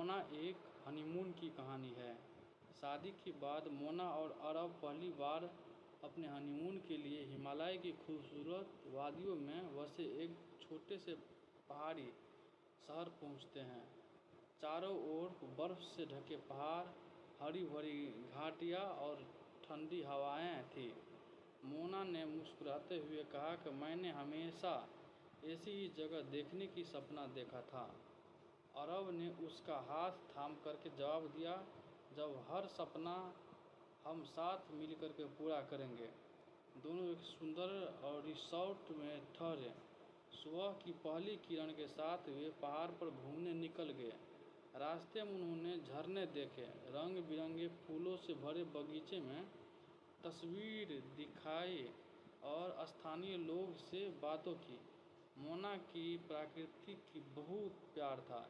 मोना एक हनीमून की कहानी है। शादी के बाद मोना और अरब पहली बार अपने हनीमून के लिए हिमालय की खूबसूरत वादियों में बसे एक छोटे से पहाड़ी शहर पहुंचते हैं। चारों ओर बर्फ से ढके पहाड़, हरी भरी घाटियां और ठंडी हवाएं थीं। मोना ने मुस्कुराते हुए कहा कि मैंने हमेशा ऐसी ही जगह देखने की सपना देखा था। अरब ने उसका हाथ थाम करके जवाब दिया, जब हर सपना हम साथ मिलकर के पूरा करेंगे। दोनों एक सुंदर और रिसोर्ट में ठहरे। सुबह की पहली किरण के साथ वे पहाड़ पर घूमने निकल गए। रास्ते में उन्होंने झरने देखे, रंग बिरंगे फूलों से भरे बगीचे में तस्वीर दिखाई और स्थानीय लोग से बातों की। मोना की प्रकृति की बहुत प्यार था,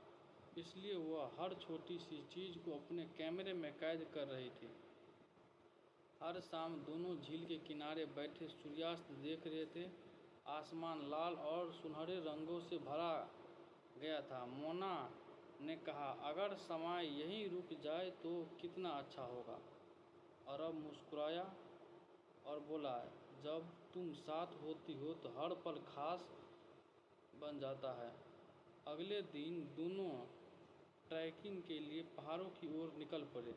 इसलिए वह हर छोटी सी चीज़ को अपने कैमरे में कैद कर रही थी। हर शाम दोनों झील के किनारे बैठे सूर्यास्त देख रहे थे। आसमान लाल और सुनहरे रंगों से भरा गया था। मोना ने कहा, अगर समय यहीं रुक जाए तो कितना अच्छा होगा। अरब मुस्कुराया और बोला, जब तुम साथ होती हो तो हर पल खास बन जाता है। अगले दिन दोनों ट्रैकिंग के लिए पहाड़ों की ओर निकल पड़े।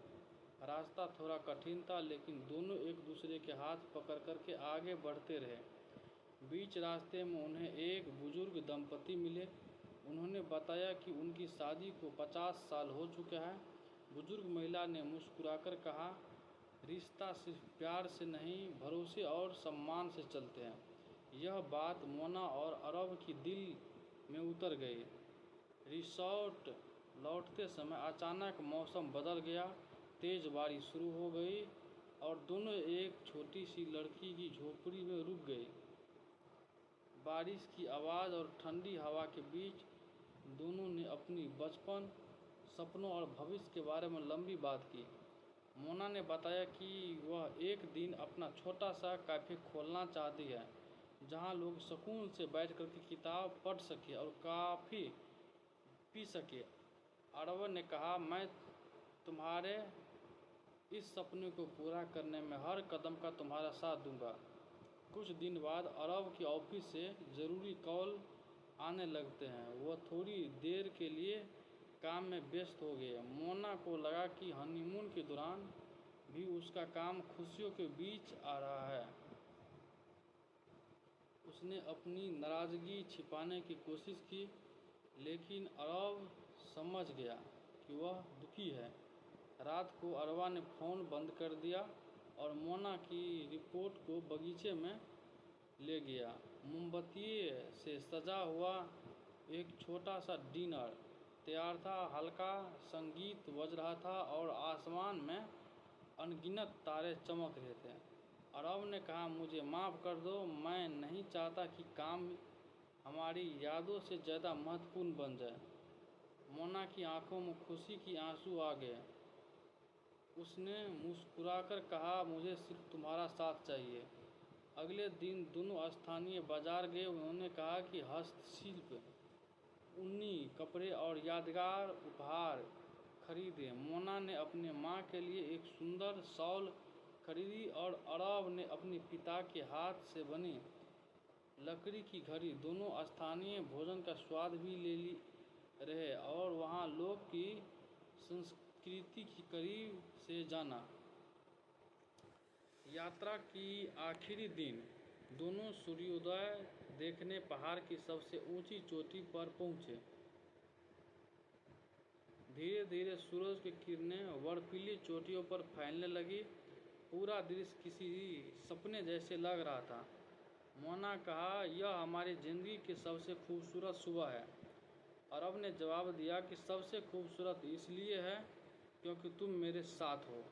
रास्ता थोड़ा कठिन था, लेकिन दोनों एक दूसरे के हाथ पकड़ कर के आगे बढ़ते रहे। बीच रास्ते में उन्हें एक बुजुर्ग दंपति मिले। उन्होंने बताया कि उनकी शादी को 50 साल हो चुका है। बुजुर्ग महिला ने मुस्कुराकर कहा, रिश्ता सिर्फ प्यार से नहीं, भरोसे और सम्मान से चलते हैं। यह बात मोना और अरब की दिल में उतर गई। रिसोर्ट लौटते समय अचानक मौसम बदल गया। तेज बारिश शुरू हो गई और दोनों एक छोटी सी लड़की की झोपड़ी में रुक गए। बारिश की आवाज़ और ठंडी हवा के बीच दोनों ने अपनी बचपन, सपनों और भविष्य के बारे में लंबी बात की। मोना ने बताया कि वह एक दिन अपना छोटा सा कैफ़े खोलना चाहती है, जहां लोग सुकून से बैठ कर के किताब पढ़ सके और कॉफ़ी पी सके। अरब ने कहा, मैं तुम्हारे इस सपने को पूरा करने में हर कदम का तुम्हारा साथ दूंगा। कुछ दिन बाद अरब की ऑफिस से ज़रूरी कॉल आने लगते हैं। वह थोड़ी देर के लिए काम में व्यस्त हो गए। मोना को लगा कि हनीमून के दौरान भी उसका काम खुशियों के बीच आ रहा है। उसने अपनी नाराज़गी छिपाने की कोशिश की, लेकिन अरब समझ गया कि वह दुखी है। रात को अरबा ने फ़ोन बंद कर दिया और मोना की रिपोर्ट को बगीचे में ले गया। मोमबत्ती से सजा हुआ एक छोटा सा डिनर तैयार था। हल्का संगीत बज रहा था और आसमान में अनगिनत तारे चमक रहे थे। अरब ने कहा, मुझे माफ़ कर दो, मैं नहीं चाहता कि काम हमारी यादों से ज़्यादा महत्वपूर्ण बन जाए। मोना की आंखों में खुशी की आंसू आ गए। उसने मुस्कुराकर कहा, मुझे सिर्फ तुम्हारा साथ चाहिए। अगले दिन दोनों स्थानीय बाजार गए। उन्होंने कहा कि हस्तशिल्प, ऊनी कपड़े और यादगार उपहार खरीदे। मोना ने अपने माँ के लिए एक सुंदर शॉल खरीदी और अरब ने अपने पिता के हाथ से बनी लकड़ी की घड़ी। दोनों स्थानीय भोजन का स्वाद भी ले रहे और वहाँ लोग की संस्कृति की करीब से जाना। यात्रा की आखिरी दिन दोनों सूर्योदय देखने पहाड़ की सबसे ऊंची चोटी पर पहुंचे। धीरे धीरे सूरज की किरणें बर्फीली चोटियों पर फैलने लगी। पूरा दृश्य किसी सपने जैसे लग रहा था। मोना कहा, यह हमारी ज़िंदगी की सबसे खूबसूरत सुबह है। अरब ने जवाब दिया कि सबसे खूबसूरत इसलिए है क्योंकि तुम मेरे साथ हो।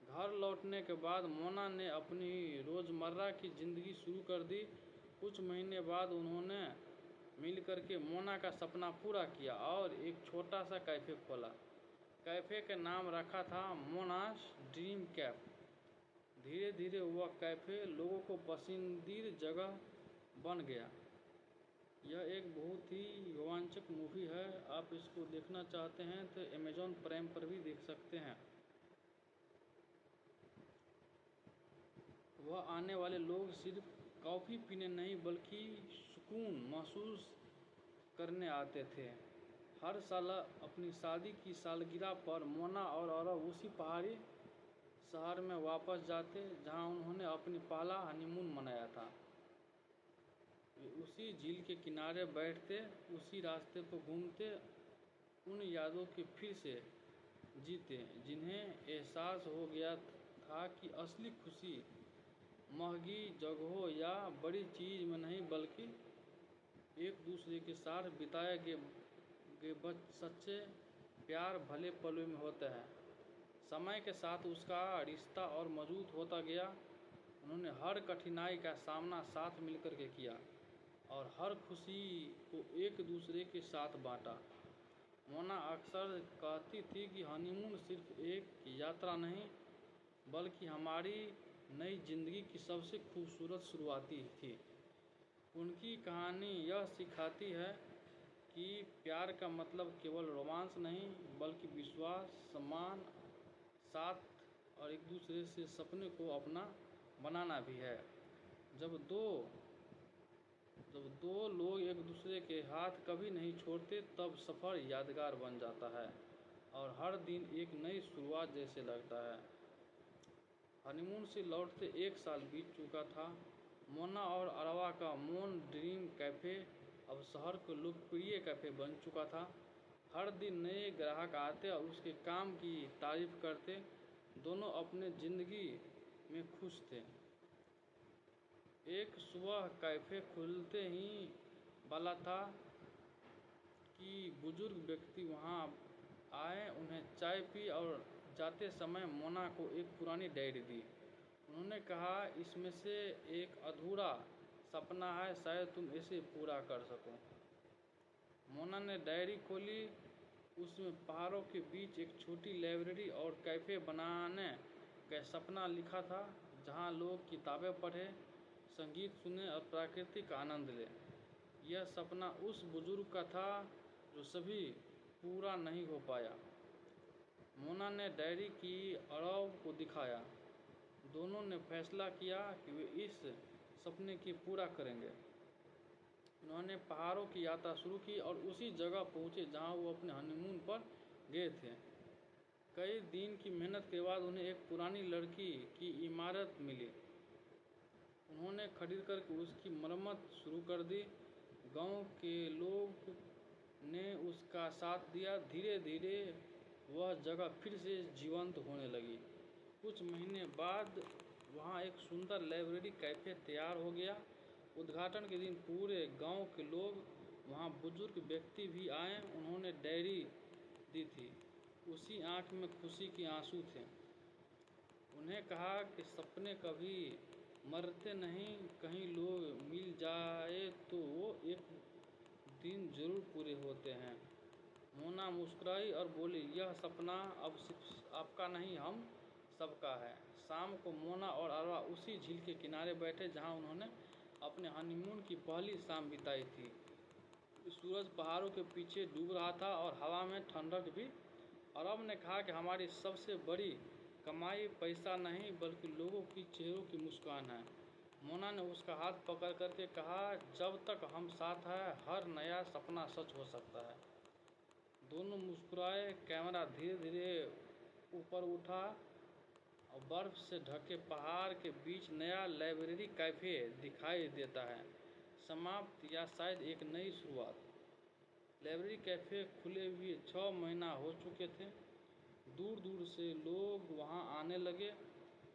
घर लौटने के बाद मोना ने अपनी रोज़मर्रा की ज़िंदगी शुरू कर दी। कुछ महीने बाद उन्होंने मिलकर के मोना का सपना पूरा किया और एक छोटा सा कैफ़े खोला। कैफ़े का नाम रखा था मोनास ड्रीम कैफ। धीरे धीरे वह कैफ़े लोगों को पसंदीदा जगह बन गया। यह एक बहुत ही रोमांचक मूवी है। आप इसको देखना चाहते हैं तो अमेज़ॉन प्राइम पर भी देख सकते हैं। वह आने वाले लोग सिर्फ कॉफ़ी पीने नहीं बल्कि सुकून महसूस करने आते थे। हर साल अपनी शादी की सालगिरह पर मोना और अरब उसी पहाड़ी शहर में वापस जाते जहां उन्होंने अपनी पहला हनीमून मनाया था। वे उसी झील के किनारे बैठते, उसी रास्ते पर घूमते, उन यादों के फिर से जीते जिन्हें एहसास हो गया था कि असली खुशी महंगी जगहों या बड़ी चीज़ में नहीं बल्कि एक दूसरे के साथ बिताए गए सच्चे प्यार भले पलों में होता है। समय के साथ उसका रिश्ता और मजबूत होता गया। उन्होंने हर कठिनाई का सामना साथ मिलकर के किया और हर खुशी को एक दूसरे के साथ बांटा। मोना अक्सर कहती थी कि हनीमून सिर्फ एक यात्रा नहीं बल्कि हमारी नई जिंदगी की सबसे खूबसूरत शुरुआती थी। उनकी कहानी यह सिखाती है कि प्यार का मतलब केवल रोमांस नहीं बल्कि विश्वास, सम्मान, साथ और एक दूसरे से सपने को अपना बनाना भी है। जब दो जब दो लोग एक दूसरे के हाथ कभी नहीं छोड़ते तब सफ़र यादगार बन जाता है और हर दिन एक नई शुरुआत जैसे लगता है। हनीमून से लौटते 1 साल बीत चुका था। मोना और अरवा का मून ड्रीम कैफ़े अब शहर का लोकप्रिय कैफ़े बन चुका था। हर दिन नए ग्राहक आते और उसके काम की तारीफ करते। दोनों अपने ज़िंदगी में खुश थे। एक सुबह कैफ़े खुलते ही वाला था कि बुजुर्ग व्यक्ति वहां आए, उन्हें चाय पी और जाते समय मोना को एक पुरानी डायरी दी। उन्होंने कहा, इसमें से एक अधूरा सपना है, शायद तुम इसे पूरा कर सको। मोना ने डायरी खोली। उसमें पहाड़ों के बीच एक छोटी लाइब्रेरी और कैफ़े बनाने का सपना लिखा था जहां लोग किताबें पढ़े, संगीत सुने और प्रकृति का आनंद ले। यह सपना उस बुजुर्ग का था जो सभी पूरा नहीं हो पाया। मोना ने डायरी की अरब को दिखाया। दोनों ने फैसला किया कि वे इस सपने की पूरा करेंगे। उन्होंने पहाड़ों की यात्रा शुरू की और उसी जगह पहुंचे जहां वो अपने हनीमून पर गए थे। कई दिन की मेहनत के बाद उन्हें एक पुरानी लड़की की इमारत मिली। उन्होंने खरीद कर उसकी मरम्मत शुरू कर दी। गांव के लोग ने उसका साथ दिया। धीरे धीरे वह जगह फिर से जीवंत होने लगी। कुछ महीने बाद वहां एक सुंदर लाइब्रेरी कैफ़े तैयार हो गया। उद्घाटन के दिन पूरे गांव के लोग वहां बुजुर्ग व्यक्ति भी आए। उन्होंने डायरी दी थी। उसी आंख में खुशी के आंसू थे। उन्हें कहा कि सपने कभी मरते नहीं, कहीं लोग मिल जाए तो वो एक दिन जरूर पूरे होते हैं। मोना मुस्कुराई और बोली, यह सपना अब सिर्फ आपका नहीं, हम सबका है। शाम को मोना और अरवा उसी झील के किनारे बैठे जहां उन्होंने अपने हनीमून की पहली शाम बिताई थी। सूरज पहाड़ों के पीछे डूब रहा था और हवा में ठंडक भी। अरब ने कहा कि हमारी सबसे बड़ी कमाई पैसा नहीं बल्कि लोगों की चेहरों की मुस्कान है। मोना ने उसका हाथ पकड़ करके कहा, जब तक हम साथ हैं हर नया सपना सच हो सकता है। दोनों मुस्कुराए। कैमरा धीरे धीरे ऊपर उठा और बर्फ से ढके पहाड़ के बीच नया लाइब्रेरी कैफ़े दिखाई देता है। समाप्त या शायद एक नई शुरुआत। लाइब्रेरी कैफ़े खुले हुए 6 महीना हो चुके थे। दूर दूर से लोग वहां आने लगे।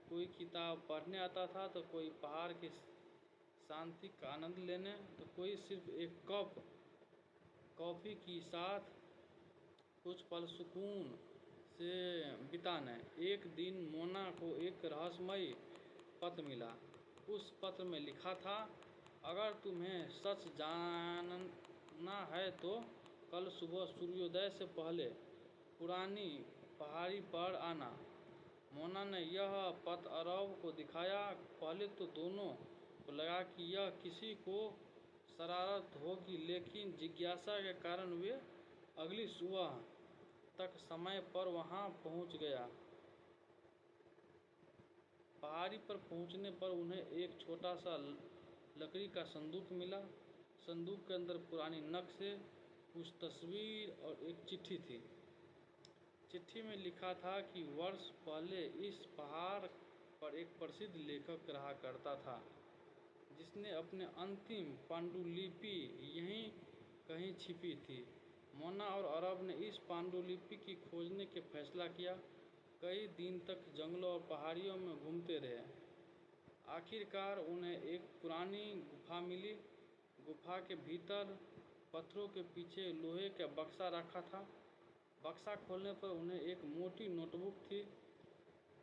कोई किताब पढ़ने आता था तो कोई पहाड़ की शांति का आनंद लेने, तो कोई सिर्फ एक कप कॉफ़ी के साथ कुछ पल सुकून से बिताने। एक दिन मोना को एक रहस्यमय पत्र मिला। उस पत्र में लिखा था, अगर तुम्हें सच जानना है तो कल सुबह सूर्योदय से पहले पुरानी पहाड़ी पर आना। मोना ने यह पत्र अरब को दिखाया। पहले तो दोनों को लगा कि यह किसी को शरारत होगी, लेकिन जिज्ञासा के कारण वे अगली सुबह तक समय पर वहां पहुंच गया। पहाड़ी पर पहुंचने पर उन्हें एक छोटा सा लकड़ी का संदूक मिला। संदूक के अंदर पुरानी नक्शे, कुछ तस्वीर और एक चिट्ठी थी। चिट्ठी में लिखा था कि वर्ष पहले इस पहाड़ पर एक प्रसिद्ध लेखक रहा करता था, जिसने अपने अंतिम पांडुलिपि यहीं कहीं छिपी थी। मोना और अरब ने इस पांडुलिपि की खोजने के फैसला किया। कई दिन तक जंगलों और पहाड़ियों में घूमते रहे। आखिरकार उन्हें एक पुरानी गुफा मिली। गुफा के भीतर पत्थरों के पीछे लोहे का बक्सा रखा था। बक्सा खोलने पर उन्हें एक मोटी नोटबुक थी।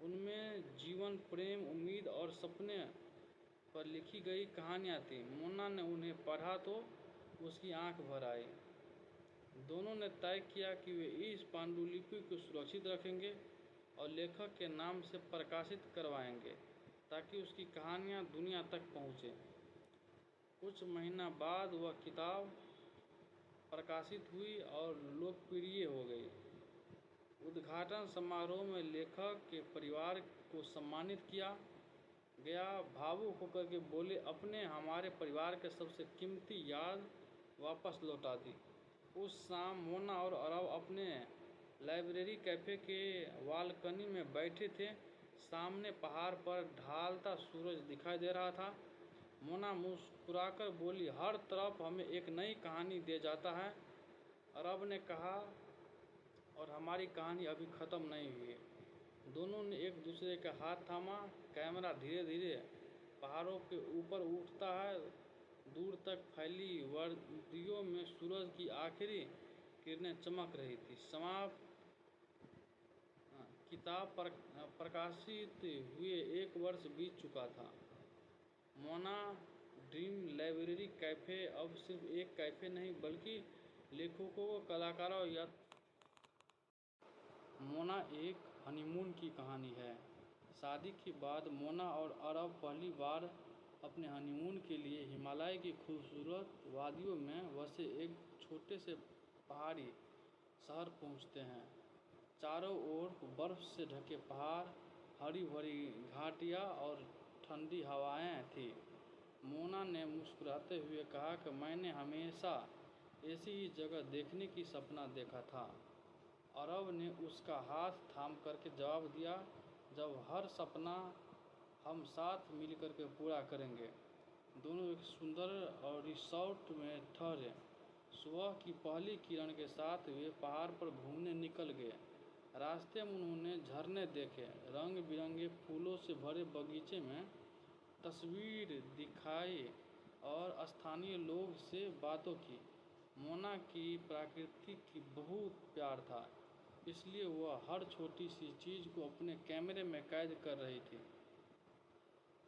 उनमें जीवन, प्रेम, उम्मीद और सपने पर लिखी गई कहानियाँ थीं। मोना ने उन्हें पढ़ा तो उसकी आंख भर आई। दोनों ने तय किया कि वे इस पांडुलिपि को सुरक्षित रखेंगे और लेखक के नाम से प्रकाशित करवाएंगे, ताकि उसकी कहानियाँ दुनिया तक पहुँचे। कुछ महीना बाद वह किताब प्रकाशित हुई और लोकप्रिय हो गई। उद्घाटन समारोह में लेखक के परिवार को सम्मानित किया गया। भावुक होकर के बोले, अपने हमारे परिवार के सबसे कीमती याद वापस लौटा दी। उस शाम मोना और अरब अपने लाइब्रेरी कैफ़े के बालकनी में बैठे थे। सामने पहाड़ पर ढलता सूरज दिखाई दे रहा था। मोना मुस्कुराकर बोली, हर तरफ हमें एक नई कहानी दे जाता है। अरब ने कहा, और हमारी कहानी अभी ख़त्म नहीं हुई है। दोनों ने एक दूसरे का हाथ थामा। कैमरा धीरे धीरे पहाड़ों के ऊपर उठता है। दूर तक फैली वादियों में सूरज की आखिरी किरणें चमक रही थी। समाप्त। किताब प्रकाशित हुए 1 वर्ष बीत चुका था। मोना ड्रीम लाइब्रेरी कैफ़े अब सिर्फ एक कैफ़े नहीं, बल्कि लेखकों, कलाकारों या मोना एक हनीमून की कहानी है। शादी के बाद मोना और अरब पहली बार अपने हनीमून के लिए हिमालय की खूबसूरत वादियों में बसे एक छोटे से पहाड़ी शहर पहुंचते हैं। चारों ओर बर्फ से ढके पहाड़, हरी भरी घाटियां और ठंडी हवाएं थीं। मोना ने मुस्कुराते हुए कहा कि मैंने हमेशा ऐसी ही जगह देखने की सपना देखा था। अरब ने उसका हाथ थाम करके जवाब दिया, जब हर सपना हम साथ मिलकर के पूरा करेंगे। दोनों एक सुंदर और रिसोर्ट में ठहरे। सुबह की पहली किरण के साथ वे पहाड़ पर घूमने निकल गए। रास्ते में उन्होंने झरने देखे, रंग बिरंगे फूलों से भरे बगीचे में तस्वीर दिखाई और स्थानीय लोग से बातों की। मोना की प्रकृति की बहुत प्यार था, इसलिए वह हर छोटी सी चीज़ को अपने कैमरे में कैद कर रही थी।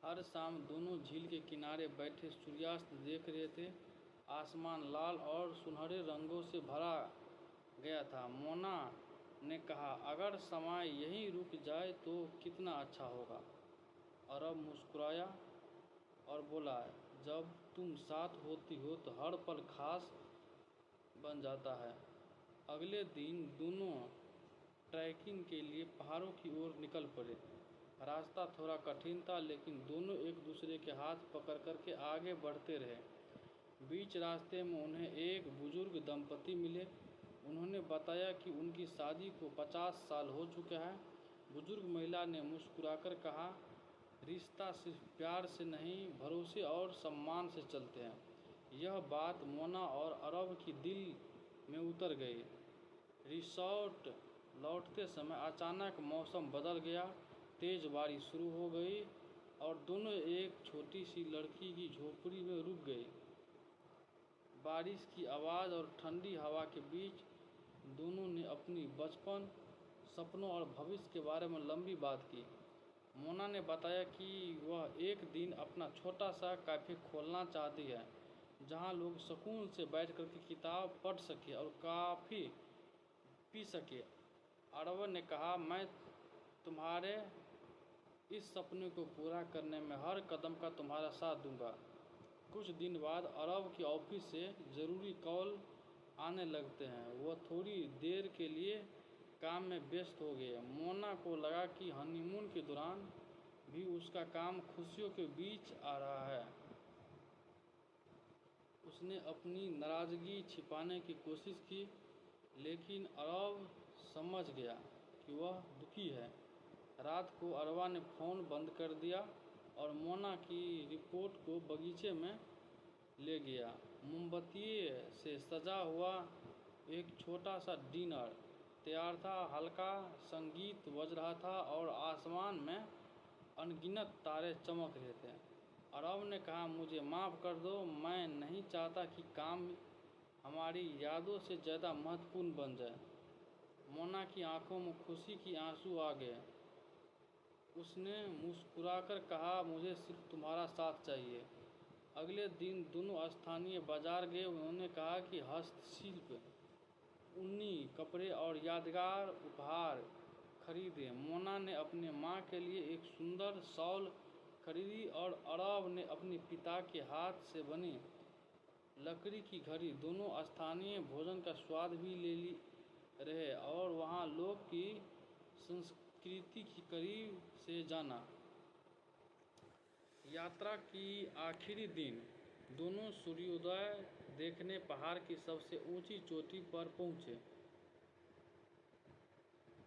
हर शाम दोनों झील के किनारे बैठे सूर्यास्त देख रहे थे। आसमान लाल और सुनहरे रंगों से भरा गया था। मोना ने कहा, अगर समय यहीं रुक जाए तो कितना अच्छा होगा। अरब मुस्कुराया और बोला, जब तुम साथ होती हो तो हर पल खास बन जाता है। अगले दिन दोनों ट्रैकिंग के लिए पहाड़ों की ओर निकल पड़े। रास्ता थोड़ा कठिन था, लेकिन दोनों एक दूसरे के हाथ पकड़ कर के आगे बढ़ते रहे। बीच रास्ते में उन्हें एक बुजुर्ग दंपति मिले। उन्होंने बताया कि उनकी शादी को 50 साल हो चुके हैं। बुजुर्ग महिला ने मुस्कुराकर कहा, रिश्ता सिर्फ प्यार से नहीं, भरोसे और सम्मान से चलते हैं। यह बात मोना और अरब की दिल में उतर गई। रिसोर्ट लौटते समय अचानक मौसम बदल गया। तेज बारिश शुरू हो गई और दोनों एक छोटी सी लड़की की झोपड़ी में रुक गए। बारिश की आवाज़ और ठंडी हवा के बीच दोनों ने अपनी बचपन, सपनों और भविष्य के बारे में लंबी बात की। मोना ने बताया कि वह एक दिन अपना छोटा सा कैफ़े खोलना चाहती है, जहां लोग सुकून से बैठ कर के किताब पढ़ सके और कॉफ़ी पी सके। अरब ने कहा, मैं तुम्हारे इस सपने को पूरा करने में हर कदम का तुम्हारा साथ दूंगा। कुछ दिन बाद अरब के ऑफिस से ज़रूरी कॉल आने लगते हैं। वह थोड़ी देर के लिए काम में व्यस्त हो गए। मोना को लगा कि हनीमून के दौरान भी उसका काम खुशियों के बीच आ रहा है। उसने अपनी नाराज़गी छिपाने की कोशिश की, लेकिन अरब समझ गया कि वह दुखी है। रात को अरबा ने फ़ोन बंद कर दिया और मोना की रिपोर्ट को बगीचे में ले गया। मोमबत्ती से सजा हुआ एक छोटा सा डिनर तैयार था। हल्का संगीत बज रहा था और आसमान में अनगिनत तारे चमक रहे थे। अरब ने कहा, मुझे माफ़ कर दो, मैं नहीं चाहता कि काम हमारी यादों से ज़्यादा महत्वपूर्ण बन जाए। मोना की आंखों में खुशी के आंसू आ गए। उसने मुस्कुराकर कहा, मुझे सिर्फ तुम्हारा साथ चाहिए। अगले दिन दोनों स्थानीय बाजार गए। उन्होंने कहा कि हस्तशिल्प, ऊनी कपड़े और यादगार उपहार खरीदे। मोना ने अपने माँ के लिए एक सुंदर शॉल खरीदी और अरब ने अपने पिता के हाथ से बनी लकड़ी की घड़ी। दोनों स्थानीय भोजन का स्वाद भी ले रहे और वहाँ लोग की संस्कृति की करीब से जाना। यात्रा की आखिरी दिन दोनों सूर्योदय देखने पहाड़ की सबसे ऊंची चोटी पर पहुँचे।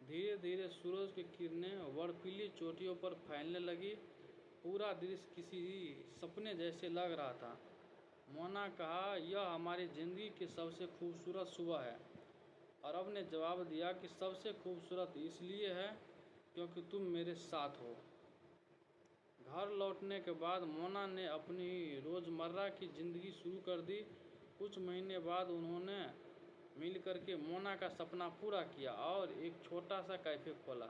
धीरे धीरे सूरज की किरणें बर्फीली चोटियों पर फैलने लगी। पूरा दृश्य किसी सपने जैसे लग रहा था। मोना कहा, यह हमारी ज़िंदगी की सबसे खूबसूरत सुबह है। अरब ने जवाब दिया कि सबसे खूबसूरत इसलिए है क्योंकि तुम मेरे साथ हो। घर लौटने के बाद मोना ने अपनी रोज़मर्रा की ज़िंदगी शुरू कर दी। कुछ महीने बाद उन्होंने मिलकर के मोना का सपना पूरा किया और एक छोटा सा कैफ़े खोला।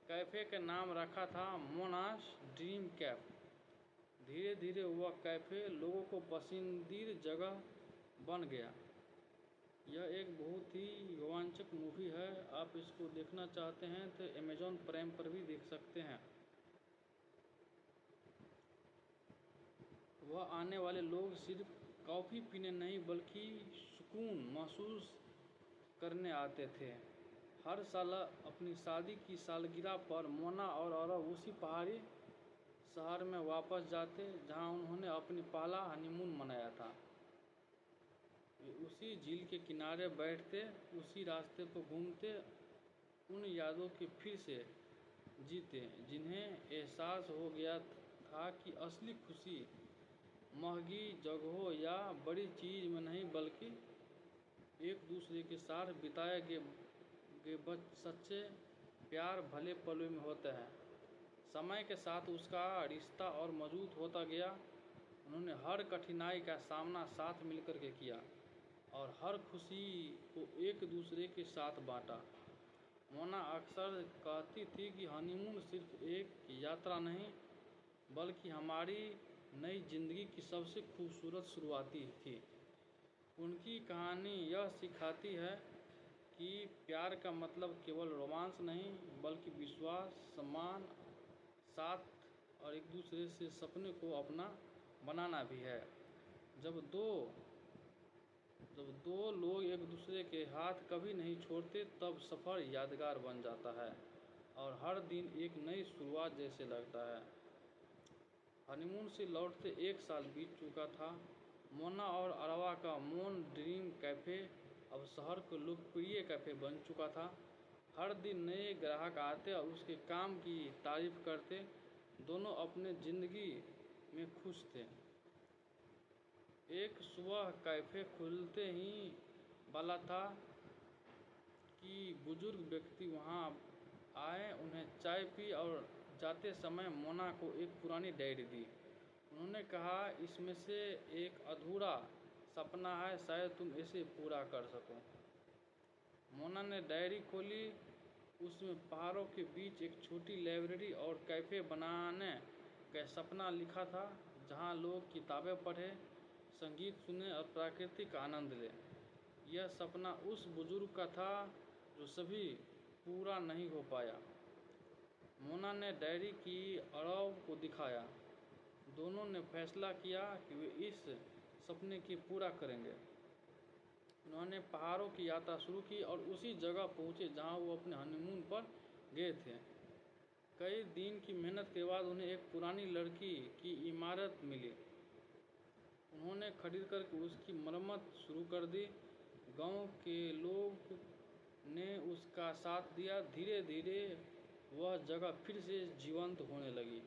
कैफ़े का नाम रखा था मोनास ड्रीम कैफ़े। धीरे धीरे वह कैफ़े लोगों को पसंदीदा जगह बन गया। यह एक बहुत ही रोमांचक मूवी है। आप इसको देखना चाहते हैं तो अमेज़ॉन प्राइम पर भी देख सकते हैं। वह आने वाले लोग सिर्फ कॉफ़ी पीने नहीं बल्कि सुकून महसूस करने आते थे। हर साल अपनी शादी की सालगिरह पर मोना और अरब उसी पहाड़ी शहर में वापस जाते जहां उन्होंने अपनी पहला हनीमून मनाया था। वे उसी झील के किनारे बैठते, उसी रास्ते पर घूमते, उन यादों के फिर से जीते जिन्हें एहसास हो गया था कि असली खुशी महंगी जगहों या बड़ी चीज़ में नहीं बल्कि एक दूसरे के साथ बिताए गए सच्चे प्यार भले पलों में होता है। समय के साथ उसका रिश्ता और मजबूत होता गया। उन्होंने हर कठिनाई का सामना साथ मिलकर के किया और हर खुशी को एक दूसरे के साथ बांटा। मोना अक्सर कहती थी कि हनीमून सिर्फ एक यात्रा नहीं बल्कि हमारी नई जिंदगी की सबसे खूबसूरत शुरुआती थी। उनकी कहानी यह सिखाती है कि प्यार का मतलब केवल रोमांस नहीं बल्कि विश्वास, सम्मान, साथ और एक दूसरे से सपने को अपना बनाना भी है। जब दो लोग एक दूसरे के हाथ कभी नहीं छोड़ते तब सफ़र यादगार बन जाता है और हर दिन एक नई शुरुआत जैसे लगता है। हनीमून से लौटते 1 साल बीत चुका था। मोना और अरबा का मोन ड्रीम कैफ़े अब शहर का लोकप्रिय कैफ़े बन चुका था। हर दिन नए ग्राहक आते और उसके काम की तारीफ करते। दोनों अपने ज़िंदगी में खुश थे। एक सुबह कैफ़े खुलते ही वाला था कि बुजुर्ग व्यक्ति वहां आए, उन्हें चाय पी और जाते समय मोना को एक पुरानी डायरी दी। उन्होंने कहा, इसमें से एक अधूरा सपना है, शायद तुम इसे पूरा कर सको। मोना ने डायरी खोली। उसमें पहाड़ों के बीच एक छोटी लाइब्रेरी और कैफ़े बनाने का सपना लिखा था जहां लोग किताबें पढ़े, संगीत सुने और प्रकृति का आनंद ले। यह सपना उस बुजुर्ग का था जो सभी पूरा नहीं हो पाया। मोना ने डायरी की अरब को दिखाया दोनों ने फैसला किया कि वे इस सपने की पूरा करेंगे। उन्होंने पहाड़ों की यात्रा शुरू की और उसी जगह पहुंचे जहां वो अपने हनीमून पर गए थे। कई दिन की मेहनत के बाद उन्हें एक पुरानी लड़की की इमारत मिली। उन्होंने खरीद कर उसकी मरम्मत शुरू कर दी। गांव के लोग ने उसका साथ दिया। धीरे धीरे वह जगह फिर से जीवंत होने लगी।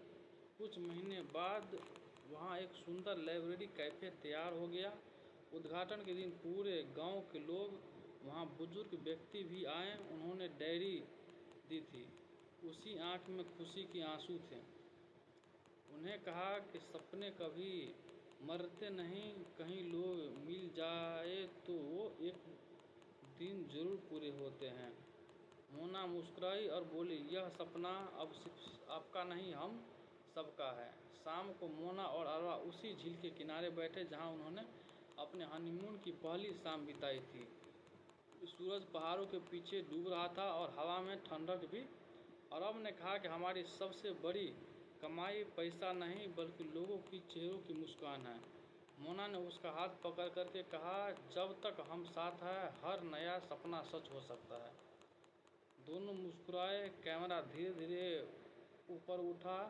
कुछ महीने बाद वहां एक सुंदर लाइब्रेरी कैफ़े तैयार हो गया। उद्घाटन के दिन पूरे गांव के लोग वहां बुजुर्ग व्यक्ति भी आए। उन्होंने डायरी दी थी। उसी आंख में खुशी के आंसू थे। उन्हें कहा कि सपने कभी मरते नहीं, कहीं लोग मिल जाए तो वो एक दिन जरूर पूरे होते हैं। मोना मुस्कुराई और बोली, यह सपना अब सिर्फ आपका नहीं, हम सबका है। शाम को मोना और अरवा उसी झील के किनारे बैठे जहां उन्होंने अपने हनीमून की पहली शाम बिताई थी। सूरज पहाड़ों के पीछे डूब रहा था और हवा में ठंडक भी। अरब ने कहा कि हमारी सबसे बड़ी कमाई पैसा नहीं बल्कि लोगों की चेहरों की मुस्कान है। मोना ने उसका हाथ पकड़ करके कहा, जब तक हम साथ हैं हर नया सपना सच हो सकता है। दोनों मुस्कुराए। कैमरा धीरे धीरे ऊपर उठा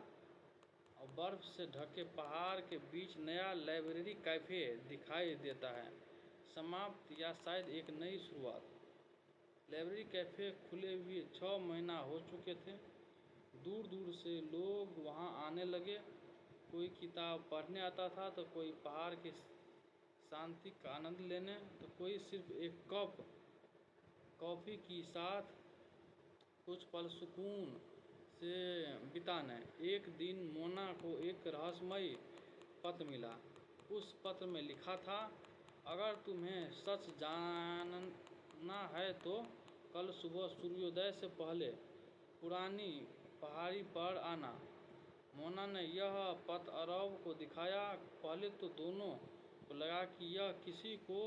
और बर्फ से ढके पहाड़ के बीच नया लाइब्रेरी कैफ़े दिखाई देता है। समाप्त या शायद एक नई शुरुआत। लाइब्रेरी कैफ़े खुले हुए 6 महीना हो चुके थे। दूर दूर से लोग वहां आने लगे। कोई किताब पढ़ने आता था तो कोई पहाड़ की शांति का आनंद लेने, तो कोई सिर्फ एक कप कॉफ़ी के साथ कुछ पल सुकून से बिताने। एक दिन मोना को एक रहस्यमय पत्र मिला। उस पत्र में लिखा था, अगर तुम्हें सच जानना है तो कल सुबह सूर्योदय से पहले पुरानी पहाड़ी पर आना। मोना ने यह पत्र अरब को दिखाया। पहले तो दोनों को लगा कि यह किसी को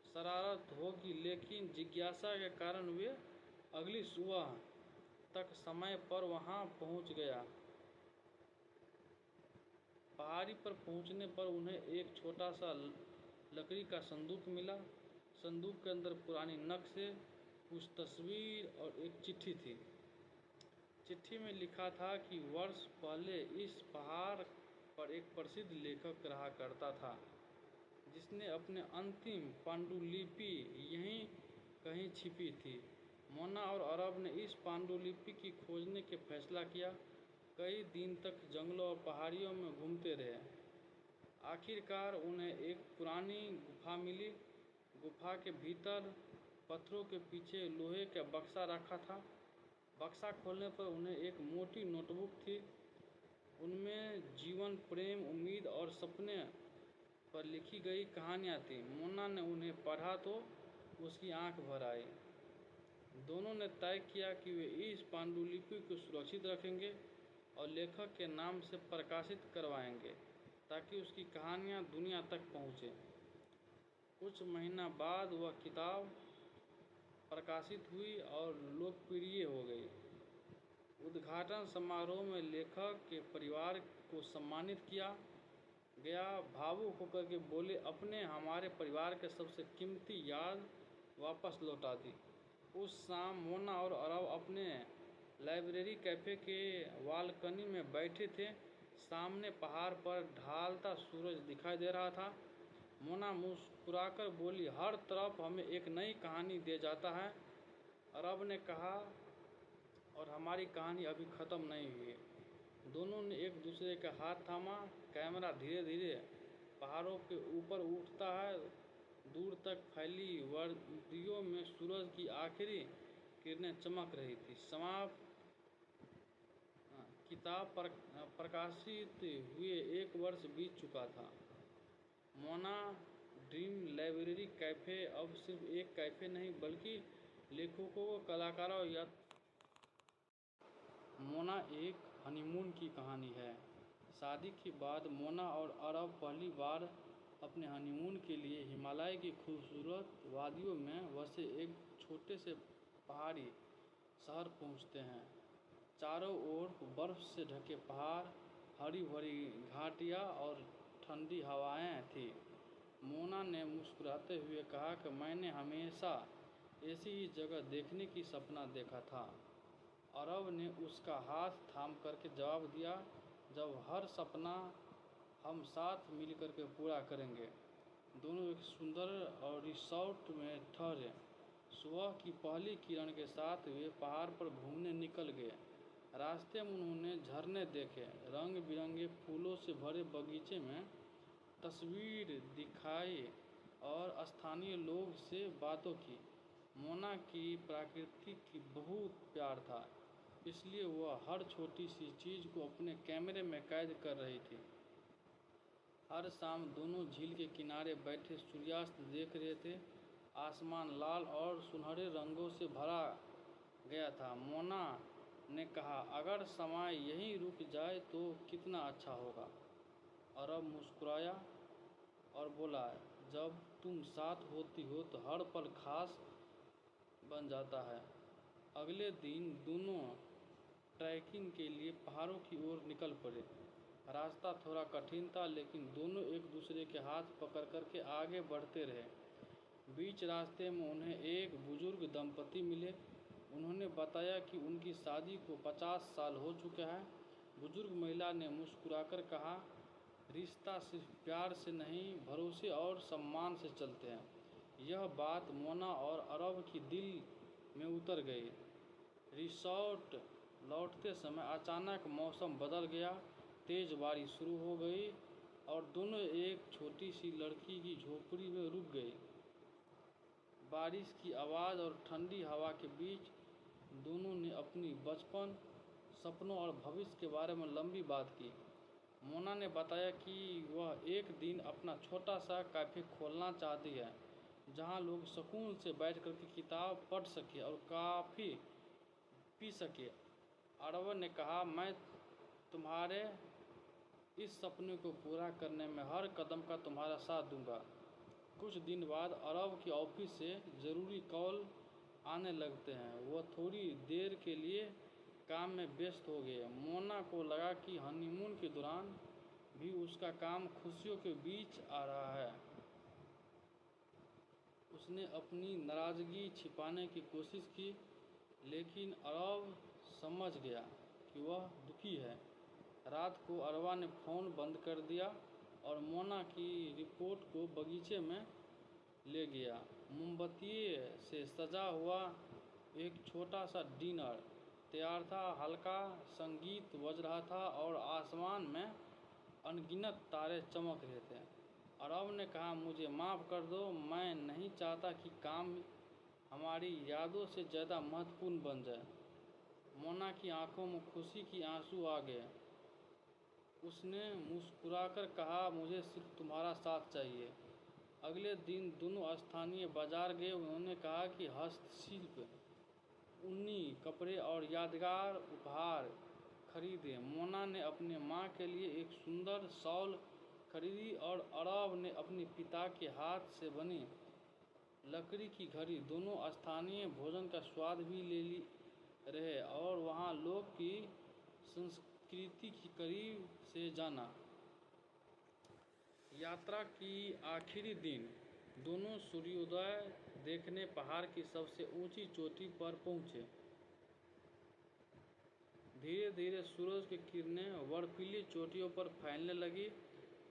शरारत होगी, लेकिन जिज्ञासा के कारण वे अगली सुबह तक समय पर वहां पहुंच गया। पहाड़ी पर पहुंचने पर उन्हें एक छोटा सा लकड़ी का संदूक मिला। संदूक के अंदर पुरानी नक्शे, कुछ तस्वीर और एक चिट्ठी थी। चिट्ठी में लिखा था कि वर्ष पहले इस पहाड़ पर एक प्रसिद्ध लेखक रहा करता था जिसने अपने अंतिम पांडुलिपि यहीं कहीं छिपी थी। मोना और अरब ने इस पांडुलिपि की खोजने के फैसला किया। कई दिन तक जंगलों और पहाड़ियों में घूमते रहे। आखिरकार उन्हें एक पुरानी गुफा मिली। गुफा के भीतर पत्थरों के पीछे लोहे का बक्सा रखा था। बक्सा खोलने पर उन्हें एक मोटी नोटबुक थी। उनमें जीवन, प्रेम, उम्मीद और सपने पर लिखी गई कहानियाँ थीं। मोना ने उन्हें पढ़ा तो उसकी आंख भर आई। दोनों ने तय किया कि वे इस पांडुलिपि को सुरक्षित रखेंगे और लेखक के नाम से प्रकाशित करवाएंगे ताकि उसकी कहानियाँ दुनिया तक पहुँचे। कुछ महीना बाद वह किताब प्रकाशित हुई और लोकप्रिय हो गई। उद्घाटन समारोह में लेखक के परिवार को सम्मानित किया गया। भावुक होकर के बोले, अपने हमारे परिवार के सबसे कीमती याद वापस लौटा दी। उस शाम मोना और अरब अपने लाइब्रेरी कैफ़े के बालकनी में बैठे थे। सामने पहाड़ पर ढलता सूरज दिखाई दे रहा था। मोना मुस्कुराकर बोली, हर तरफ हमें एक नई कहानी दे जाता है। अरब ने कहा, और हमारी कहानी अभी ख़त्म नहीं हुई। दोनों ने एक दूसरे का हाथ थामा। कैमरा धीरे धीरे पहाड़ों के ऊपर उठता है। दूर तक फैली वादियों में सूरज की आखिरी किरणें चमक रही थी। समाप्त। किताब प्रकाशित हुए 1 वर्ष बीत चुका था। मोना ड्रीम लाइब्रेरी कैफ़े अब सिर्फ एक कैफ़े नहीं बल्कि लेखकों, कलाकारों या मोना एक हनीमून की कहानी है। शादी के बाद मोना और अरब पहली बार अपने हनीमून के लिए हिमालय की खूबसूरत वादियों में बसे एक छोटे से पहाड़ी शहर पहुंचते हैं। चारों ओर बर्फ से ढके पहाड़, हरी भरी घाटियाँ और ठंडी हवाएं थीं। मोना ने मुस्कुराते हुए कहा कि मैंने हमेशा ऐसी ही जगह देखने की सपना देखा था। अरब ने उसका हाथ थाम करके जवाब दिया, जब हर सपना हम साथ मिलकर के पूरा करेंगे। दोनों एक सुंदर और रिसोर्ट में ठहरे। सुबह की पहली किरण के साथ वे पहाड़ पर घूमने निकल गए। रास्ते में उन्होंने झरने देखे, रंग बिरंगे फूलों से भरे बगीचे में तस्वीर दिखाई और स्थानीय लोग से बातों की। मोना की प्रकृति की बहुत प्यार था, इसलिए वह हर छोटी सी चीज़ को अपने कैमरे में कैद कर रही थी। हर शाम दोनों झील के किनारे बैठे सूर्यास्त देख रहे थे। आसमान लाल और सुनहरे रंगों से भरा गया था। मोना ने कहा, अगर समय यहीं रुक जाए तो कितना अच्छा होगा। अरब मुस्कुराया और बोला, जब तुम साथ होती हो तो हर पल खास बन जाता है। अगले दिन दोनों ट्रैकिंग के लिए पहाड़ों की ओर निकल पड़े। रास्ता थोड़ा कठिन था, लेकिन दोनों एक दूसरे के हाथ पकड़ कर के आगे बढ़ते रहे। बीच रास्ते में उन्हें एक बुजुर्ग दंपति मिले। उन्होंने बताया कि उनकी शादी को 50 साल हो चुके हैं। बुजुर्ग महिला ने मुस्कुराकर कहा, रिश्ता सिर्फ प्यार से नहीं, भरोसे और सम्मान से चलते हैं। यह बात मोना और अरब की दिल में उतर गई। रिसोर्ट लौटते समय अचानक मौसम बदल गया। तेज बारिश शुरू हो गई और दोनों एक छोटी सी लड़की की झोपड़ी में रुक गए। बारिश की आवाज़ और ठंडी हवा के बीच दोनों ने अपनी बचपन, सपनों और भविष्य के बारे में लंबी बात की। मोना ने बताया कि वह एक दिन अपना छोटा सा कैफ़े खोलना चाहती है, जहां लोग सुकून से बैठ कर के किताब पढ़ सके और कॉफ़ी पी सके। अरब ने कहा, मैं तुम्हारे इस सपने को पूरा करने में हर कदम का तुम्हारा साथ दूंगा। कुछ दिन बाद अरब के ऑफिस से ज़रूरी कॉल आने लगते हैं। वह थोड़ी देर के लिए काम में व्यस्त हो गए। मोना को लगा कि हनीमून के दौरान भी उसका काम खुशियों के बीच आ रहा है। उसने अपनी नाराज़गी छिपाने की कोशिश की, लेकिन अरब समझ गया कि वह दुखी है। रात को अरबा ने फ़ोन बंद कर दिया और मोना की रिपोर्ट को बगीचे में ले गया। मोमबत्ती से सजा हुआ एक छोटा सा डिनर तैयार था। हल्का संगीत बज रहा था और आसमान में अनगिनत तारे चमक रहे थे। अरब ने कहा, मुझे माफ़ कर दो, मैं नहीं चाहता कि काम हमारी यादों से ज़्यादा महत्वपूर्ण बन जाए। मोना की आंखों में खुशी के आंसू आ गए। उसने मुस्कुराकर कहा, मुझे सिर्फ तुम्हारा साथ चाहिए। अगले दिन दोनों स्थानीय बाजार गए। उन्होंने कहा कि हस्तशिल्प, ऊनी कपड़े और यादगार उपहार खरीदे। मोना ने अपने माँ के लिए एक सुंदर शॉल खरीदी और अरब ने अपने पिता के हाथ से बनी लकड़ी की घड़ी। दोनों स्थानीय भोजन का स्वाद भी ले रहे और वहाँ लोग की संस्कृति की करीब से जाना। यात्रा की आखिरी दिन दोनों सूर्योदय देखने पहाड़ की सबसे ऊंची चोटी पर पहुंचे। धीरे धीरे सूरज की किरणें बर्फीली चोटियों पर फैलने लगी।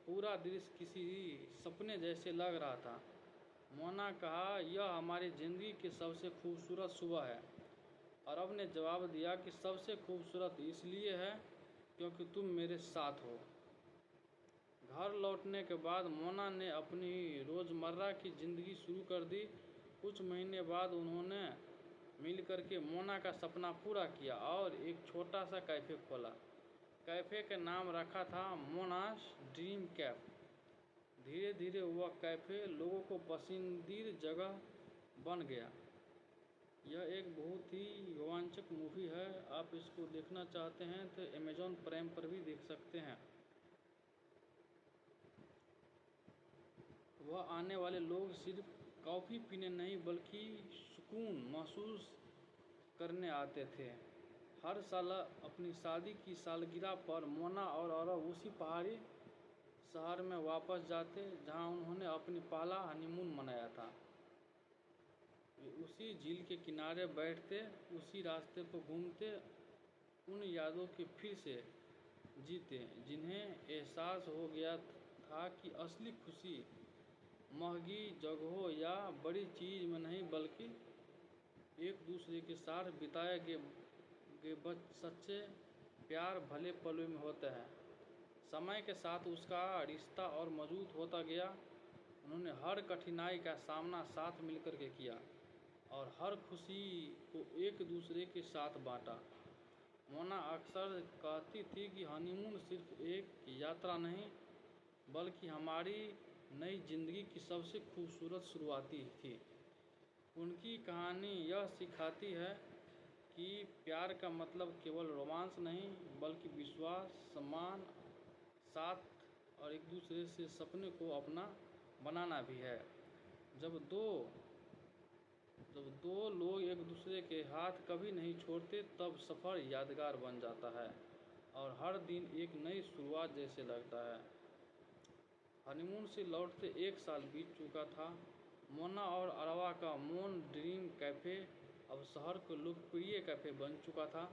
पूरा दृश्य किसी सपने जैसे लग रहा था। मोना कहा, यह हमारी ज़िंदगी की सबसे खूबसूरत सुबह है। अरब ने जवाब दिया कि सबसे खूबसूरत इसलिए है क्योंकि तुम मेरे साथ हो। घर लौटने के बाद मोना ने अपनी रोज़मर्रा की ज़िंदगी शुरू कर दी। कुछ महीने बाद उन्होंने मिलकर के मोना का सपना पूरा किया और एक छोटा सा कैफ़े खोला। कैफ़े का नाम रखा था मोनास ड्रीम कैफ। धीरे धीरे वह कैफ़े लोगों को पसंदीदा जगह बन गया। यह एक बहुत ही रोमांचक मूवी है। आप इसको देखना चाहते हैं तो अमेज़ॉन प्राइम पर भी देख सकते हैं। वह आने वाले लोग सिर्फ कॉफ़ी पीने नहीं बल्कि सुकून महसूस करने आते थे। हर साल अपनी शादी की सालगिरह पर मोना और अरब उसी पहाड़ी शहर में वापस जाते जहां उन्होंने अपनी पहला हनीमून मनाया था। वे उसी झील के किनारे बैठते, उसी रास्ते पर घूमते, उन यादों के फिर से जीते जिन्हें एहसास हो गया था कि असली खुशी महंगी जगहों या बड़ी चीज़ में नहीं बल्कि एक दूसरे के साथ बिताए गए सच्चे प्यार भले पलों में होता है। समय के साथ उसका रिश्ता और मजबूत होता गया। उन्होंने हर कठिनाई का सामना साथ मिलकर के किया और हर खुशी को एक दूसरे के साथ बांटा। मोना अक्सर कहती थी कि हनीमून सिर्फ एक यात्रा नहीं बल्कि हमारी नई जिंदगी की सबसे खूबसूरत शुरुआती थी। उनकी कहानी यह सिखाती है कि प्यार का मतलब केवल रोमांस नहीं बल्कि विश्वास, सम्मान, साथ और एक दूसरे से सपने को अपना बनाना भी है। जब दो लोग एक दूसरे के हाथ कभी नहीं छोड़ते तब सफ़र यादगार बन जाता है और हर दिन एक नई शुरुआत जैसे लगता है। हनीमून से लौटते 1 साल बीत चुका था। मोना और अरवा का मून ड्रीम कैफ़े अब शहर का लोकप्रिय कैफ़े बन चुका था।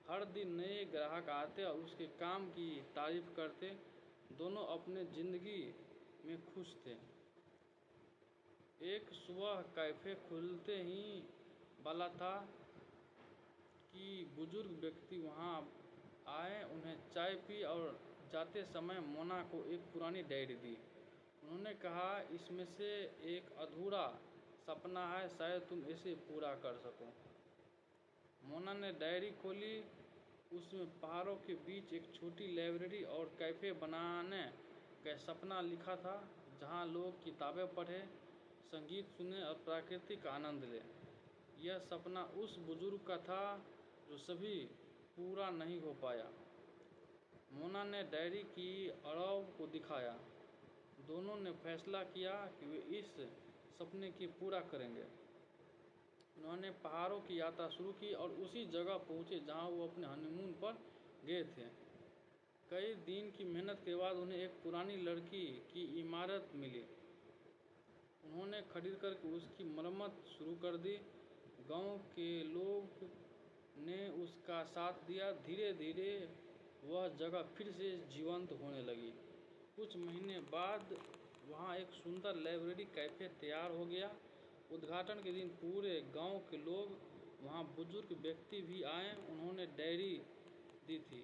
हर दिन नए ग्राहक आते और उसके काम की तारीफ करते। दोनों अपने ज़िंदगी में खुश थे। एक सुबह कैफ़े खुलते ही वाला था कि बुजुर्ग व्यक्ति वहां आए, उन्हें चाय पी और जाते समय मोना को एक पुरानी डायरी दी। उन्होंने कहा, इसमें से एक अधूरा सपना है, शायद तुम इसे पूरा कर सको। मोना ने डायरी खोली। उसमें पहाड़ों के बीच एक छोटी लाइब्रेरी और कैफ़े बनाने का सपना लिखा था जहां लोग किताबें पढ़ें, संगीत सुने और प्राकृतिक आनंद लें। यह सपना उस बुजुर्ग का था जो सभी पूरा नहीं हो पाया। मोना ने डायरी की अरब को दिखाया। दोनों ने फैसला किया कि वे इस सपने की पूरा करेंगे। उन्होंने पहाड़ों की यात्रा शुरू की और उसी जगह पहुंचे जहां वो अपने हनीमून पर गए थे। कई दिन की मेहनत के बाद उन्हें एक पुरानी लड़की की इमारत मिली। उन्होंने खरीद कर उसकी मरम्मत शुरू कर दी। गांव के लोग ने उसका साथ दिया। धीरे धीरे वह जगह फिर से जीवंत होने लगी। कुछ महीने बाद वहां एक सुंदर लाइब्रेरी कैफ़े तैयार हो गया। उद्घाटन के दिन पूरे गांव के लोग, वहां बुजुर्ग व्यक्ति भी आए। उन्होंने डायरी दी थी।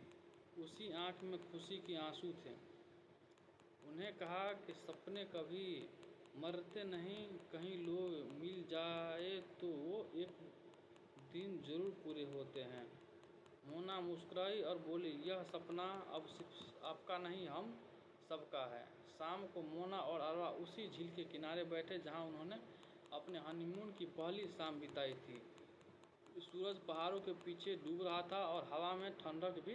उसी आंख में खुशी के आंसू थे। उन्हें कहा कि सपने कभी मरते नहीं, कहीं लोग मिल जाए तो वो एक दिन जरूर पूरे होते हैं। मोना मुस्कुराई और बोली, यह सपना अब सिर्फ आपका नहीं, हम सबका है। शाम को मोना और अरवा उसी झील के किनारे बैठे जहां उन्होंने अपने हनीमून की पहली शाम बिताई थी। सूरज पहाड़ों के पीछे डूब रहा था और हवा में ठंडक भी।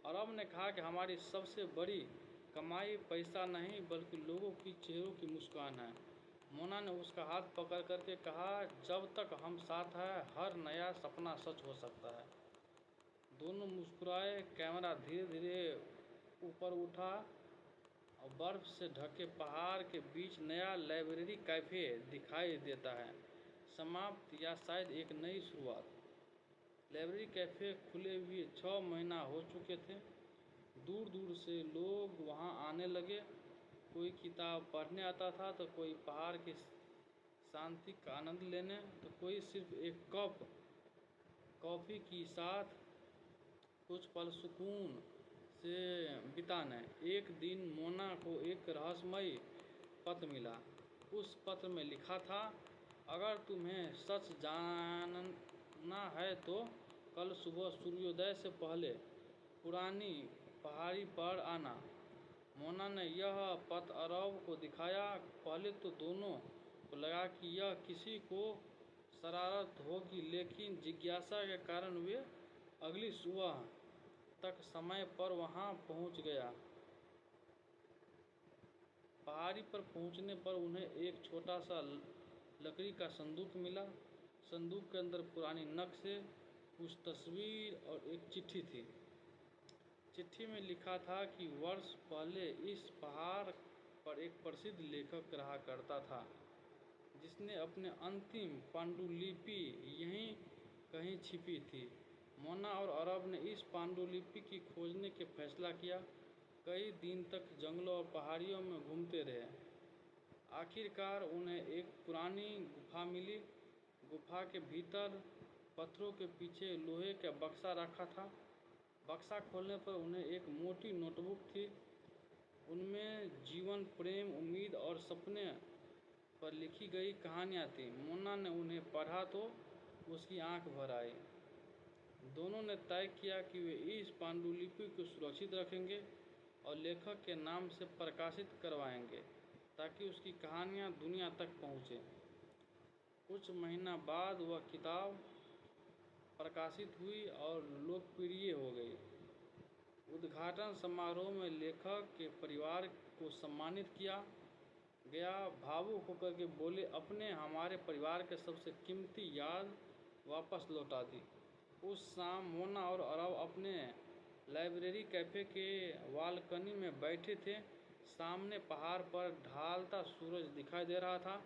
अरब ने कहा कि हमारी सबसे बड़ी कमाई पैसा नहीं बल्कि लोगों की चेहरों की मुस्कान है। मोना ने उसका हाथ पकड़ करके कहा, जब तक हम साथ हैं हर नया सपना सच हो सकता है। दोनों मुस्कुराए। कैमरा धीरे धीरे ऊपर उठा और बर्फ से ढके पहाड़ के बीच नया लाइब्रेरी कैफ़े दिखाई देता है। समाप्त या शायद एक नई शुरुआत। लाइब्रेरी कैफ़े खुले हुए 6 महीना हो चुके थे। दूर दूर से लोग वहां आने लगे। कोई किताब पढ़ने आता था तो कोई पहाड़ की शांति का आनंद लेने, तो कोई सिर्फ एक कप कॉफ़ी के साथ कुछ पल सुकून से बिताने। एक दिन मोना को एक रहस्यमय पत्र मिला। उस पत्र में लिखा था, अगर तुम्हें सच जानना है तो कल सुबह सूर्योदय से पहले पुरानी पहाड़ी पर आना। मोना ने यह पत्र अरब को दिखाया। पहले तो दोनों को लगा कि यह किसी को शरारत होगी, लेकिन जिज्ञासा के कारण वे अगली सुबह तक समय पर वहां पहुंच गया। पहाड़ी पर पहुंचने पर उन्हें एक छोटा सा लकड़ी का संदूक मिला। संदूक के अंदर पुरानी नक्शे, कुछ तस्वीर और एक चिट्ठी थी। चिट्ठी में लिखा था कि वर्ष पहले इस पहाड़ पर एक प्रसिद्ध लेखक रहा करता था, जिसने अपने अंतिम पांडुलिपि यहीं कहीं छिपी थी। मोना और अरब ने इस पांडुलिपि की खोजने के फैसला किया। कई दिन तक जंगलों और पहाड़ियों में घूमते रहे। आखिरकार उन्हें एक पुरानी गुफा मिली। गुफा के भीतर पत्थरों के पीछे लोहे का बक्सा रखा था। बक्सा खोलने पर उन्हें एक मोटी नोटबुक थी। उनमें जीवन, प्रेम, उम्मीद और सपने पर लिखी गई कहानियाँ थीं। मोना ने उन्हें पढ़ा तो उसकी आंख भर आई। दोनों ने तय किया कि वे इस पांडुलिपि को सुरक्षित रखेंगे और लेखक के नाम से प्रकाशित करवाएंगे, ताकि उसकी कहानियाँ दुनिया तक पहुँचें। कुछ महीना बाद वह किताब प्रकाशित हुई और लोकप्रिय हो गई। उद्घाटन समारोह में लेखक के परिवार को सम्मानित किया गया। भावुक होकर के बोले, अपने हमारे परिवार के सबसे कीमती याद वापस लौटा दी। उस शाम मोना और अरब अपने लाइब्रेरी कैफ़े के बालकनी में बैठे थे। सामने पहाड़ पर ढलता सूरज दिखाई दे रहा था।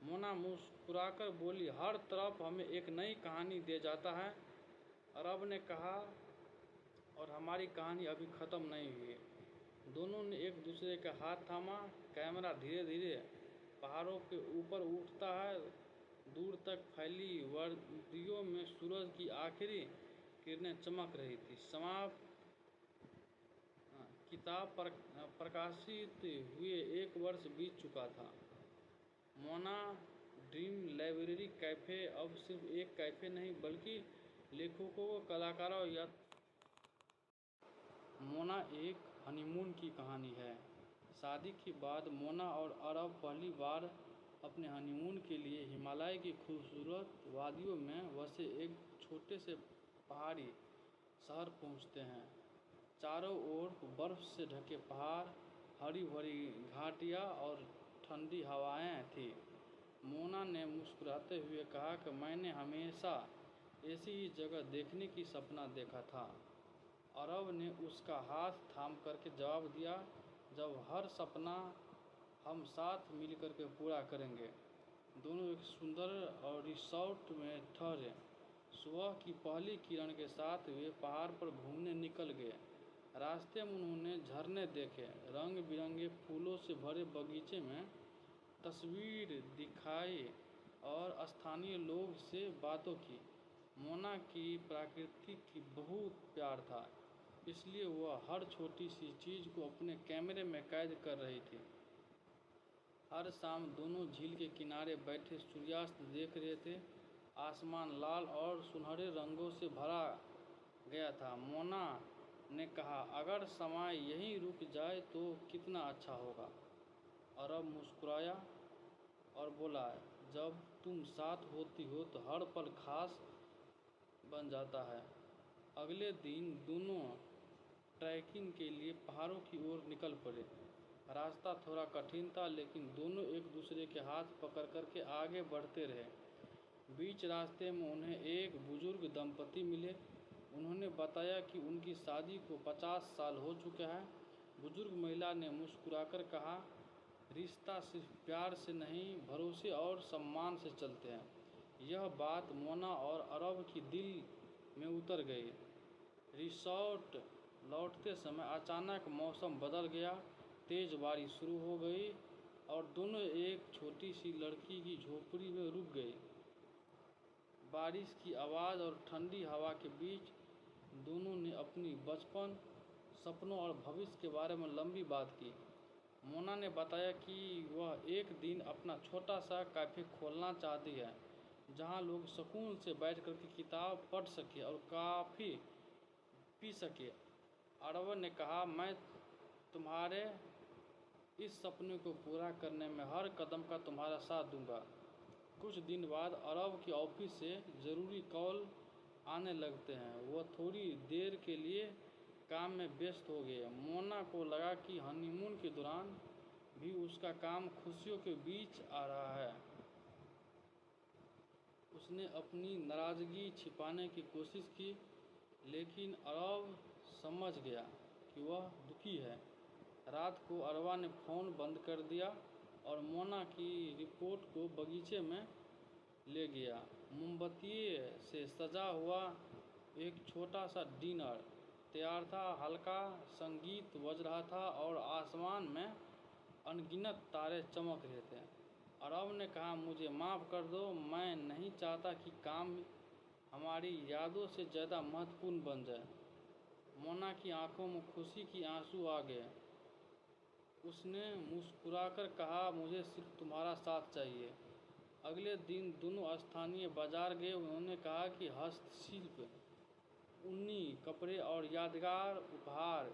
मोना मुस्कुराकर बोली, हर तरफ हमें एक नई कहानी दे जाता है। अरब ने कहा, और हमारी कहानी अभी ख़त्म नहीं हुई। दोनों ने एक दूसरे का हाथ थामा। कैमरा धीरे धीरे पहाड़ों के ऊपर उठता है। दूर तक फैली वादियों में सूरज की आखिरी किरणें चमक रही थी। समाप्त। किताब प्रकाशित हुए 1 वर्ष बीत चुका था। मोना ड्रीम लाइब्रेरी कैफ़े अब सिर्फ एक कैफ़े नहीं, बल्कि लेखकों, कलाकारों या मोना एक हनीमून की कहानी है। शादी के बाद मोना और अरब पहली बार अपने हनीमून के लिए हिमालय की खूबसूरत वादियों में बसे एक छोटे से पहाड़ी शहर पहुंचते हैं। चारों ओर बर्फ से ढके पहाड़, हरी भरी घाटियाँ और ठंडी हवाएं थीं। मोना ने मुस्कुराते हुए कहा कि मैंने हमेशा ऐसी ही जगह देखने की सपना देखा था। अरब ने उसका हाथ थाम करके जवाब दिया, जब हर सपना हम साथ मिलकर के पूरा करेंगे। दोनों एक सुंदर और रिसोर्ट में ठहरे। सुबह की पहली किरण के साथ वे पहाड़ पर घूमने निकल गए। रास्ते में उन्होंने झरने देखे, रंग बिरंगे फूलों से भरे बगीचे में तस्वीर दिखाई और स्थानीय लोग से बातों की। मोना की प्रकृति की बहुत प्यार था, इसलिए वह हर छोटी सी चीज़ को अपने कैमरे में कैद कर रही थी। हर शाम दोनों झील के किनारे बैठे सूर्यास्त देख रहे थे। आसमान लाल और सुनहरे रंगों से भरा गया था। मोना ने कहा, अगर समय यहीं रुक जाए तो कितना अच्छा होगा। अरब मुस्कुराया और बोला, जब तुम साथ होती हो तो हर पल खास बन जाता है। अगले दिन दोनों ट्रैकिंग के लिए पहाड़ों की ओर निकल पड़े। रास्ता थोड़ा कठिन था, लेकिन दोनों एक दूसरे के हाथ पकड़ कर के आगे बढ़ते रहे। बीच रास्ते में उन्हें एक बुजुर्ग दंपति मिले। उन्होंने बताया कि उनकी शादी को 50 साल हो चुके हैं। बुजुर्ग महिला ने मुस्कुराकर कहा, रिश्ता सिर्फ प्यार से नहीं, भरोसे और सम्मान से चलते हैं। यह बात मोना और अरब की दिल में उतर गई। रिसोर्ट लौटते समय अचानक मौसम बदल गया। तेज़ बारिश शुरू हो गई और दोनों एक छोटी सी लड़की की झोपड़ी में रुक गए। बारिश की आवाज़ और ठंडी हवा के बीच दोनों ने अपनी बचपन, सपनों और भविष्य के बारे में लंबी बात की। मोना ने बताया कि वह एक दिन अपना छोटा सा कैफ़े खोलना चाहती है, जहां लोग सुकून से बैठ कर के किताब पढ़ सके और कॉफ़ी पी सके। अरब ने कहा, मैं तुम्हारे इस सपने को पूरा करने में हर कदम का तुम्हारा साथ दूंगा। कुछ दिन बाद अरब के ऑफिस से ज़रूरी कॉल आने लगते हैं। वह थोड़ी देर के लिए काम में व्यस्त हो गए। मोना को लगा कि हनीमून के दौरान भी उसका काम खुशियों के बीच आ रहा है। उसने अपनी नाराज़गी छिपाने की कोशिश की, लेकिन अरब समझ गया कि वह दुखी है। रात को अरबा ने फ़ोन बंद कर दिया और मोना की रिपोर्ट को बगीचे में ले गया। मोमबत्ती से सजा हुआ एक छोटा सा डिनर तैयार था, हल्का संगीत बज रहा था और आसमान में अनगिनत तारे चमक रहे थे। अरब ने कहा, मुझे माफ़ कर दो, मैं नहीं चाहता कि काम हमारी यादों से ज़्यादा महत्वपूर्ण बन जाए। मोना की आंखों में खुशी के आंसू आ गए। उसने मुस्कुराकर कहा, मुझे सिर्फ तुम्हारा साथ चाहिए। अगले दिन दोनों स्थानीय बाजार गए। उन्होंने कहा कि हस्तशिल्प, ऊनी कपड़े और यादगार उपहार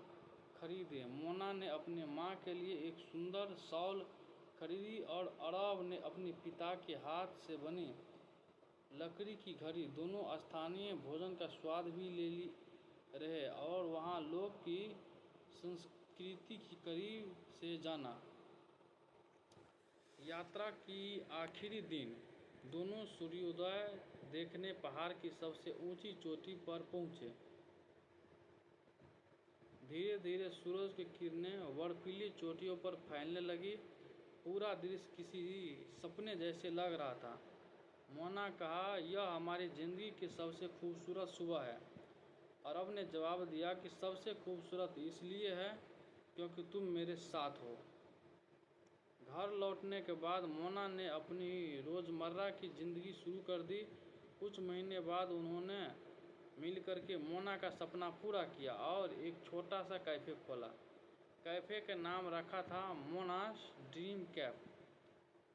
खरीदे। मोना ने अपने माँ के लिए एक सुंदर शॉल खरीदी और अरब ने अपने पिता के हाथ से बनी लकड़ी की घड़ी। दोनों स्थानीय भोजन का स्वाद भी ले रहे और वहाँ लोग की संस्कृति की करीब से जाना। यात्रा की आखिरी दिन दोनों सूर्योदय देखने पहाड़ की सबसे ऊंची चोटी पर पहुँचे। धीरे धीरे सूरज की किरणें बर्फीली चोटियों पर फैलने लगी। पूरा दृश्य किसी सपने जैसे लग रहा था। मोना कहा, यह हमारी ज़िंदगी की सबसे खूबसूरत सुबह है। अरब ने जवाब दिया कि सबसे खूबसूरत इसलिए है क्योंकि तुम मेरे साथ हो। घर लौटने के बाद मोना ने अपनी रोज़मर्रा की ज़िंदगी शुरू कर दी। कुछ महीने बाद उन्होंने मिलकर के मोना का सपना पूरा किया और एक छोटा सा कैफ़े खोला। कैफ़े का नाम रखा था मोनास ड्रीम कैफ़े।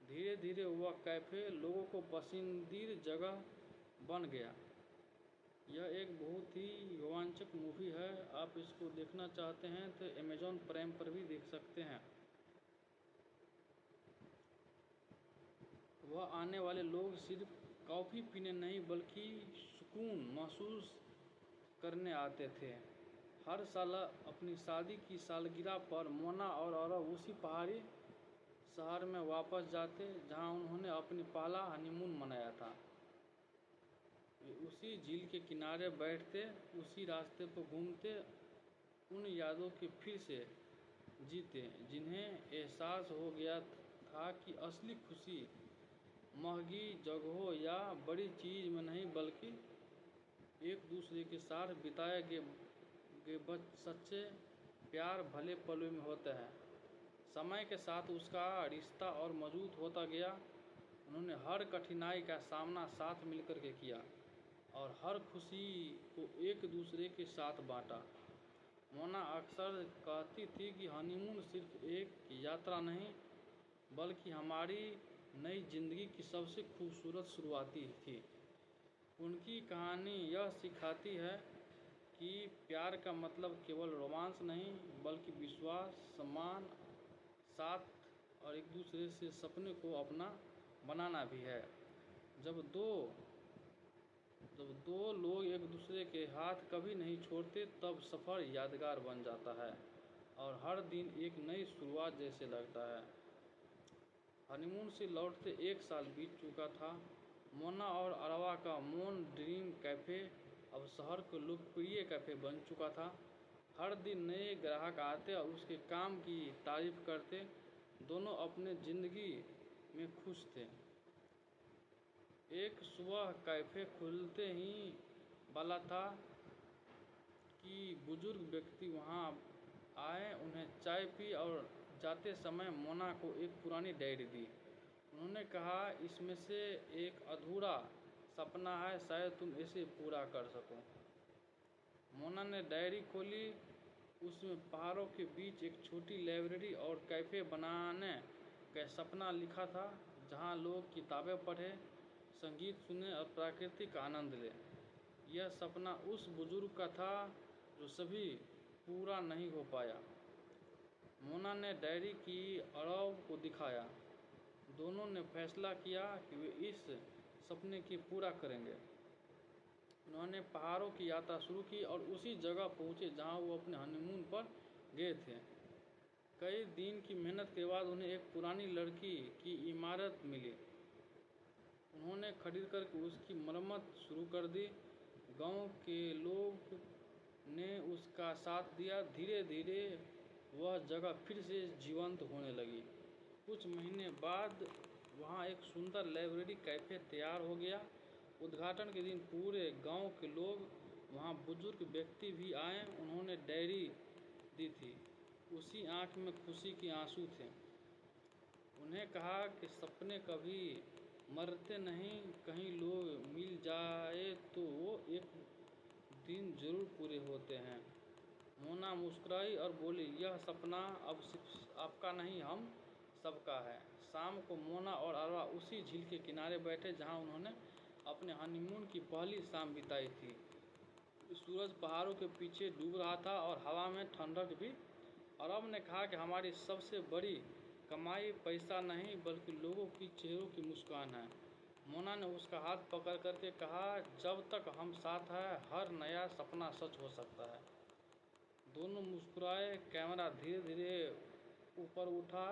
धीरे धीरे वह कैफ़े लोगों को पसंदीदा जगह बन गया। यह एक बहुत ही रोमांचक मूवी है। आप इसको देखना चाहते हैं तो अमेज़ॉन प्राइम पर भी देख सकते हैं। वह आने वाले लोग सिर्फ कॉफ़ी पीने नहीं बल्कि सुकून महसूस करने आते थे। हर साल अपनी शादी की सालगिरह पर मोना और अरब उसी पहाड़ी शहर में वापस जाते जहां उन्होंने अपनी पहला हनीमून मनाया था। वे उसी झील के किनारे बैठते, उसी रास्ते पर घूमते, उन यादों की फिर से जीते जिन्हें एहसास हो गया था कि असली खुशी महंगी जगहों या बड़ी चीज़ में नहीं बल्कि एक दूसरे के साथ बिताए गए सच्चे प्यार भले पलों में होता है। समय के साथ उसका रिश्ता और मजबूत होता गया। उन्होंने हर कठिनाई का सामना साथ मिलकर के किया और हर खुशी को एक दूसरे के साथ बांटा। मोना अक्सर कहती थी कि हनीमून सिर्फ एक यात्रा नहीं बल्कि हमारी नई जिंदगी की सबसे खूबसूरत शुरुआती थी। उनकी कहानी यह सिखाती है कि प्यार का मतलब केवल रोमांस नहीं बल्कि विश्वास, सम्मान, साथ और एक दूसरे से सपने को अपना बनाना भी है। जब दो लोग एक दूसरे के हाथ कभी नहीं छोड़ते तब सफ़र यादगार बन जाता है और हर दिन एक नई शुरुआत जैसे लगता है। हनीमून से लौटते 1 साल बीत चुका था। मोना और अरवा का मोन ड्रीम कैफ़े अब शहर का लोकप्रिय कैफ़े बन चुका था। हर दिन नए ग्राहक आते और उसके काम की तारीफ करते। दोनों अपने ज़िंदगी में खुश थे। एक सुबह कैफ़े खुलते ही वाला था कि बुजुर्ग व्यक्ति वहां आए, उन्हें चाय पी और जाते समय मोना को एक पुरानी डायरी दी। उन्होंने कहा, इसमें से एक अधूरा सपना है, शायद तुम इसे पूरा कर सको। मोना ने डायरी खोली। उसमें पहाड़ों के बीच एक छोटी लाइब्रेरी और कैफ़े बनाने का सपना लिखा था जहां लोग किताबें पढ़े, संगीत सुने और प्राकृतिक आनंद ले। यह सपना उस बुजुर्ग का था जो सभी पूरा नहीं हो पाया। मोना ने डायरी की अरब को दिखाया। दोनों ने फैसला किया कि वे इस सपने की पूरा करेंगे। उन्होंने पहाड़ों की यात्रा शुरू की और उसी जगह पहुंचे जहां वो अपने हनीमून पर गए थे। कई दिन की मेहनत के बाद उन्हें एक पुरानी लड़की की इमारत मिली। उन्होंने खरीद कर उसकी मरम्मत शुरू कर दी। गांव के लोग ने उसका साथ दिया। धीरे धीरे वह जगह फिर से जीवंत होने लगी। कुछ महीने बाद वहाँ एक सुंदर लाइब्रेरी कैफ़े तैयार हो गया। उद्घाटन के दिन पूरे गांव के लोग वहाँ बुजुर्ग व्यक्ति भी आए। उन्होंने डायरी दी थी। उसी आंख में खुशी के आंसू थे। उन्हें कहा कि सपने कभी मरते नहीं, कहीं लोग मिल जाए तो वो एक दिन जरूर पूरे होते हैं। मोना मुस्कुराई और बोली, यह सपना अब सिर्फ आपका नहीं, हम सबका है। शाम को मोना और अरवा उसी झील के किनारे बैठे जहां उन्होंने अपने हनीमून की पहली शाम बिताई थी। सूरज पहाड़ों के पीछे डूब रहा था और हवा में ठंडक भी। अरब ने कहा कि हमारी सबसे बड़ी कमाई पैसा नहीं बल्कि लोगों की चेहरों की मुस्कान है। मोना ने उसका हाथ पकड़ करके कहा, जब तक हम साथ हैं हर नया सपना सच हो सकता है। दोनों मुस्कुराए। कैमरा धीरे धीरे ऊपर उठा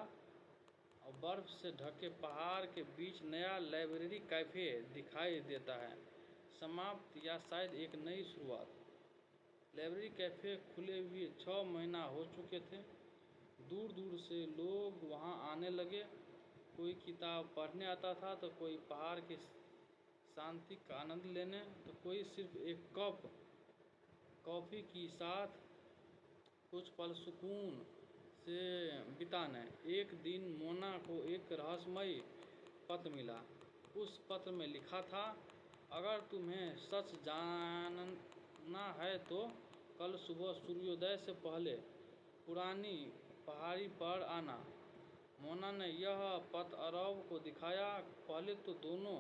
और बर्फ से ढके पहाड़ के बीच नया लाइब्रेरी कैफ़े दिखाई देता है। समाप्त या शायद एक नई शुरुआत। लाइब्रेरी कैफ़े खुले हुए 6 महीना हो चुके थे। दूर दूर से लोग वहां आने लगे। कोई किताब पढ़ने आता था तो कोई पहाड़ की शांति का आनंद लेने, तो कोई सिर्फ एक कप कॉफ़ी के साथ कुछ पल सुकून से बिताने। एक दिन मोना को एक रहस्यमय पत्र मिला। उस पत्र में लिखा था, अगर तुम्हें सच जानना है तो कल सुबह सूर्योदय से पहले पुरानी पहाड़ी पर आना। मोना ने यह पत्र अरब को दिखाया। पहले तो दोनों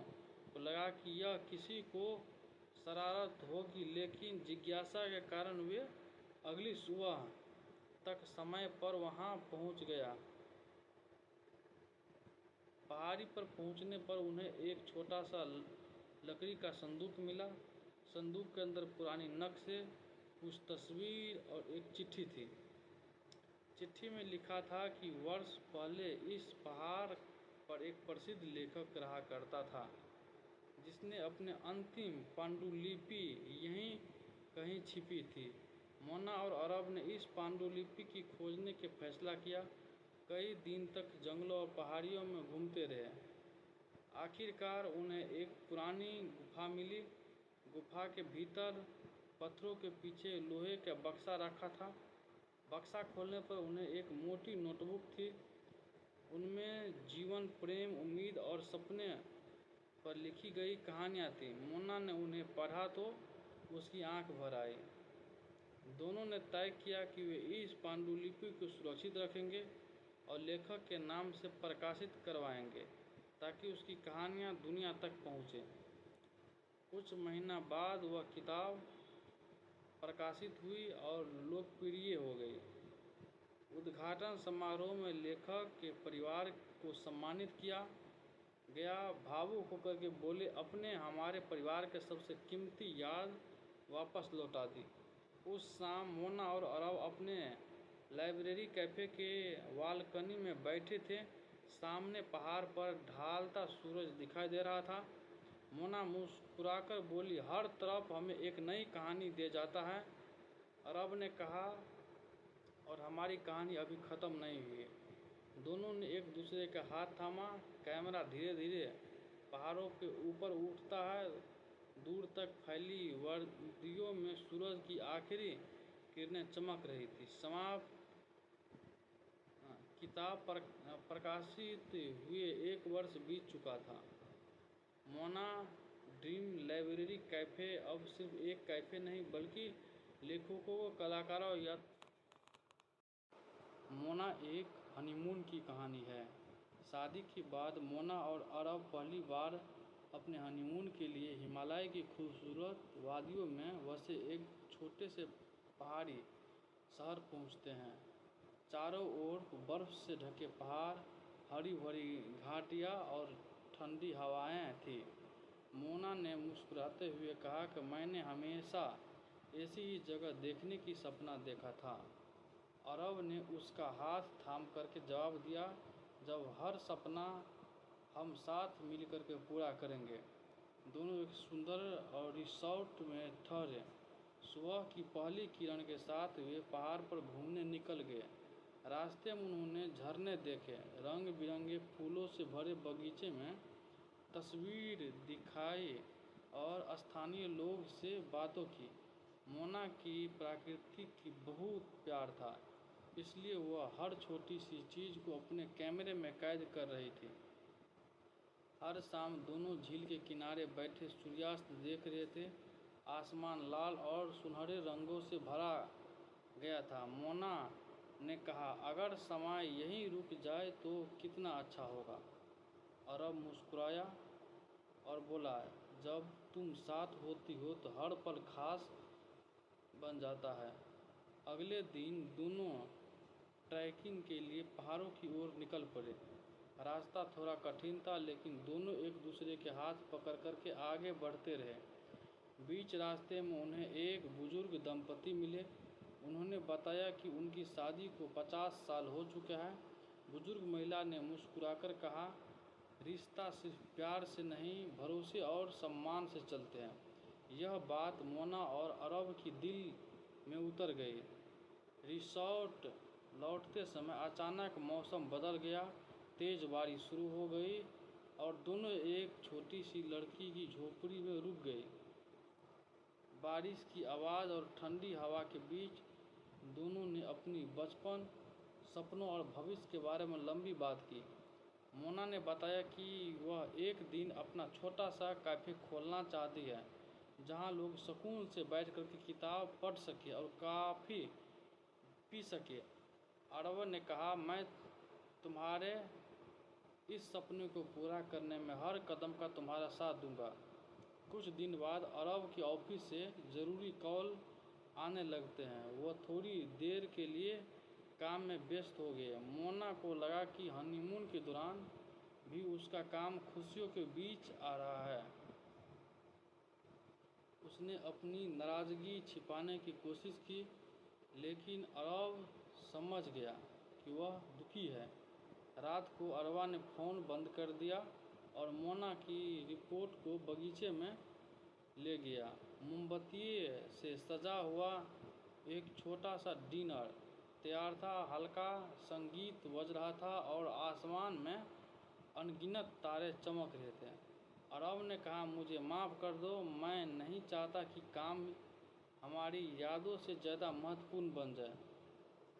को लगा कि यह किसी को शरारत होगी, लेकिन जिज्ञासा के कारण वे अगली सुबह तक समय पर वहां पहुंच गया। पहाड़ी पर पहुंचने पर उन्हें एक छोटा सा लकड़ी का संदूक मिला। संदूक के अंदर पुरानी नक्शे, कुछ तस्वीर और एक चिट्ठी थी। चिट्ठी में लिखा था कि वर्ष पहले इस पहाड़ पर एक प्रसिद्ध लेखक रहा करता था, जिसने अपने अंतिम पांडुलिपि यहीं कहीं छिपी थी। मोना और अरब ने इस पांडुलिपि की खोजने के फैसला किया। कई दिन तक जंगलों और पहाड़ियों में घूमते रहे। आखिरकार उन्हें एक पुरानी गुफा मिली। गुफा के भीतर पत्थरों के पीछे लोहे का बक्सा रखा था। बक्सा खोलने पर उन्हें एक मोटी नोटबुक थी। उनमें जीवन, प्रेम, उम्मीद और सपने पर लिखी गई कहानियाँ थीं। मोना ने उन्हें पढ़ा तो उसकी आंख भर आई। दोनों ने तय किया कि वे इस पांडुलिपि को सुरक्षित रखेंगे और लेखक के नाम से प्रकाशित करवाएंगे ताकि उसकी कहानियाँ दुनिया तक पहुँचें। कुछ महीना बाद वह किताब प्रकाशित हुई और लोकप्रिय हो गई। उद्घाटन समारोह में लेखक के परिवार को सम्मानित किया गया। भावुक होकर के बोले, अपने हमारे परिवार के सबसे कीमती याद वापस लौटा दी। उस शाम मोना और अरब अपने लाइब्रेरी कैफ़े के बालकनी में बैठे थे। सामने पहाड़ पर ढलता सूरज दिखाई दे रहा था। मोना मुस्कुराकर बोली, हर तरफ हमें एक नई कहानी दे जाता है। अरब ने कहा, और हमारी कहानी अभी ख़त्म नहीं हुई। दोनों ने एक दूसरे का हाथ थामा। कैमरा धीरे धीरे पहाड़ों के ऊपर उठता है। दूर तक फैली वादियों में सूरज की आखिरी किरणें चमक रही थी। समाप्त। किताब प्रकाशित हुए 1 वर्ष बीत चुका था। मोना ड्रीम लाइब्रेरी कैफ़े अब सिर्फ एक कैफ़े नहीं बल्कि लेखकों, कलाकारों या मोना एक हनीमून की कहानी है। शादी के बाद मोना और अरब पहली बार अपने हनीमून के लिए हिमालय की खूबसूरत वादियों में बसे एक छोटे से पहाड़ी शहर पहुंचते हैं। चारों ओर बर्फ से ढके पहाड़, हरी भरी घाटियां और ठंडी हवाएं थीं। मोना ने मुस्कुराते हुए कहा कि मैंने हमेशा ऐसी ही जगह देखने की सपना देखा था। अरब ने उसका हाथ थाम करके जवाब दिया, जब हर सपना हम साथ मिलकर के पूरा करेंगे। दोनों एक सुंदर और रिसॉर्ट में ठहरे। सुबह की पहली किरण के साथ वे पहाड़ पर घूमने निकल गए। रास्ते में उन्होंने झरने देखे, रंग बिरंगे फूलों से भरे बगीचे में तस्वीर दिखाई और स्थानीय लोग से बातों की। मोना की प्रकृति की बहुत प्यार था, इसलिए वह हर छोटी सी चीज़ को अपने कैमरे में कैद कर रही थी। हर शाम दोनों झील के किनारे बैठे सूर्यास्त देख रहे थे। आसमान लाल और सुनहरे रंगों से भरा गया था। मोना ने कहा, अगर समय यहीं रुक जाए तो कितना अच्छा होगा। अरब मुस्कुराया और बोला, जब तुम साथ होती हो तो हर पल खास बन जाता है। अगले दिन दोनों ट्रैकिंग के लिए पहाड़ों की ओर निकल पड़े। रास्ता थोड़ा कठिन था, लेकिन दोनों एक दूसरे के हाथ पकड़ कर के आगे बढ़ते रहे। बीच रास्ते में उन्हें एक बुजुर्ग दंपति मिले। उन्होंने बताया कि उनकी शादी को 50 साल हो चुके हैं। बुजुर्ग महिला ने मुस्कुराकर कहा, रिश्ता सिर्फ प्यार से नहीं, भरोसे और सम्मान से चलते हैं। यह बात मोना और अरब की दिल में उतर गई। रिसॉर्ट लौटते समय अचानक मौसम बदल गया। तेज बारिश शुरू हो गई और दोनों एक छोटी सी लड़की की झोपड़ी में रुक गए। बारिश की आवाज़ और ठंडी हवा के बीच दोनों ने अपनी बचपन, सपनों और भविष्य के बारे में लंबी बात की। मोना ने बताया कि वह एक दिन अपना छोटा सा कैफ़े खोलना चाहती है, जहां लोग सुकून से बैठ कर के किताब पढ़ सके और कॉफ़ी पी सके। अरब ने कहा, मैं तुम्हारे इस सपने को पूरा करने में हर कदम का तुम्हारा साथ दूंगा। कुछ दिन बाद अरब के ऑफिस से ज़रूरी कॉल आने लगते हैं। वह थोड़ी देर के लिए काम में व्यस्त हो गए। मोना को लगा कि हनीमून के दौरान भी उसका काम खुशियों के बीच आ रहा है। उसने अपनी नाराज़गी छिपाने की कोशिश की, लेकिन अरब समझ गया कि वह दुखी है। रात को अरबा ने फ़ोन बंद कर दिया और मोना की रिपोर्ट को बगीचे में ले गया। मोमबत्ती से सजा हुआ एक छोटा सा डिनर तैयार था। हल्का संगीत बज रहा था और आसमान में अनगिनत तारे चमक रहे थे। अरब ने कहा, मुझे माफ़ कर दो, मैं नहीं चाहता कि काम हमारी यादों से ज़्यादा महत्वपूर्ण बन जाए।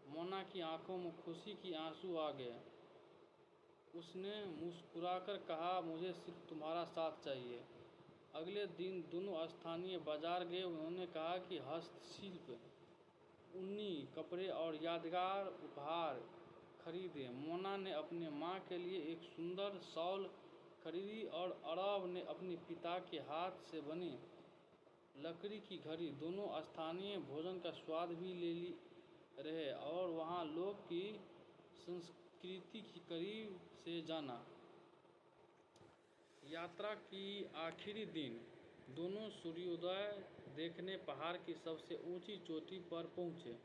मोना की आंखों में खुशी की आंसू आ गए। उसने मुस्कुराकर कहा, मुझे सिर्फ तुम्हारा साथ चाहिए। अगले दिन दोनों स्थानीय बाजार गए। उन्होंने कहा कि हस्तशिल्प, ऊनी कपड़े और यादगार उपहार खरीदे। मोना ने अपने माँ के लिए एक सुंदर शॉल खरीदी और अरब ने अपने पिता के हाथ से बनी लकड़ी की घड़ी। दोनों स्थानीय भोजन का स्वाद भी ले रहे और वहाँ लोग की संस्कृति की करीब से जाना। यात्रा की आखिरी दिन दोनों सूर्योदय देखने पहाड़ की सबसे ऊंची चोटी पर पहुँचे।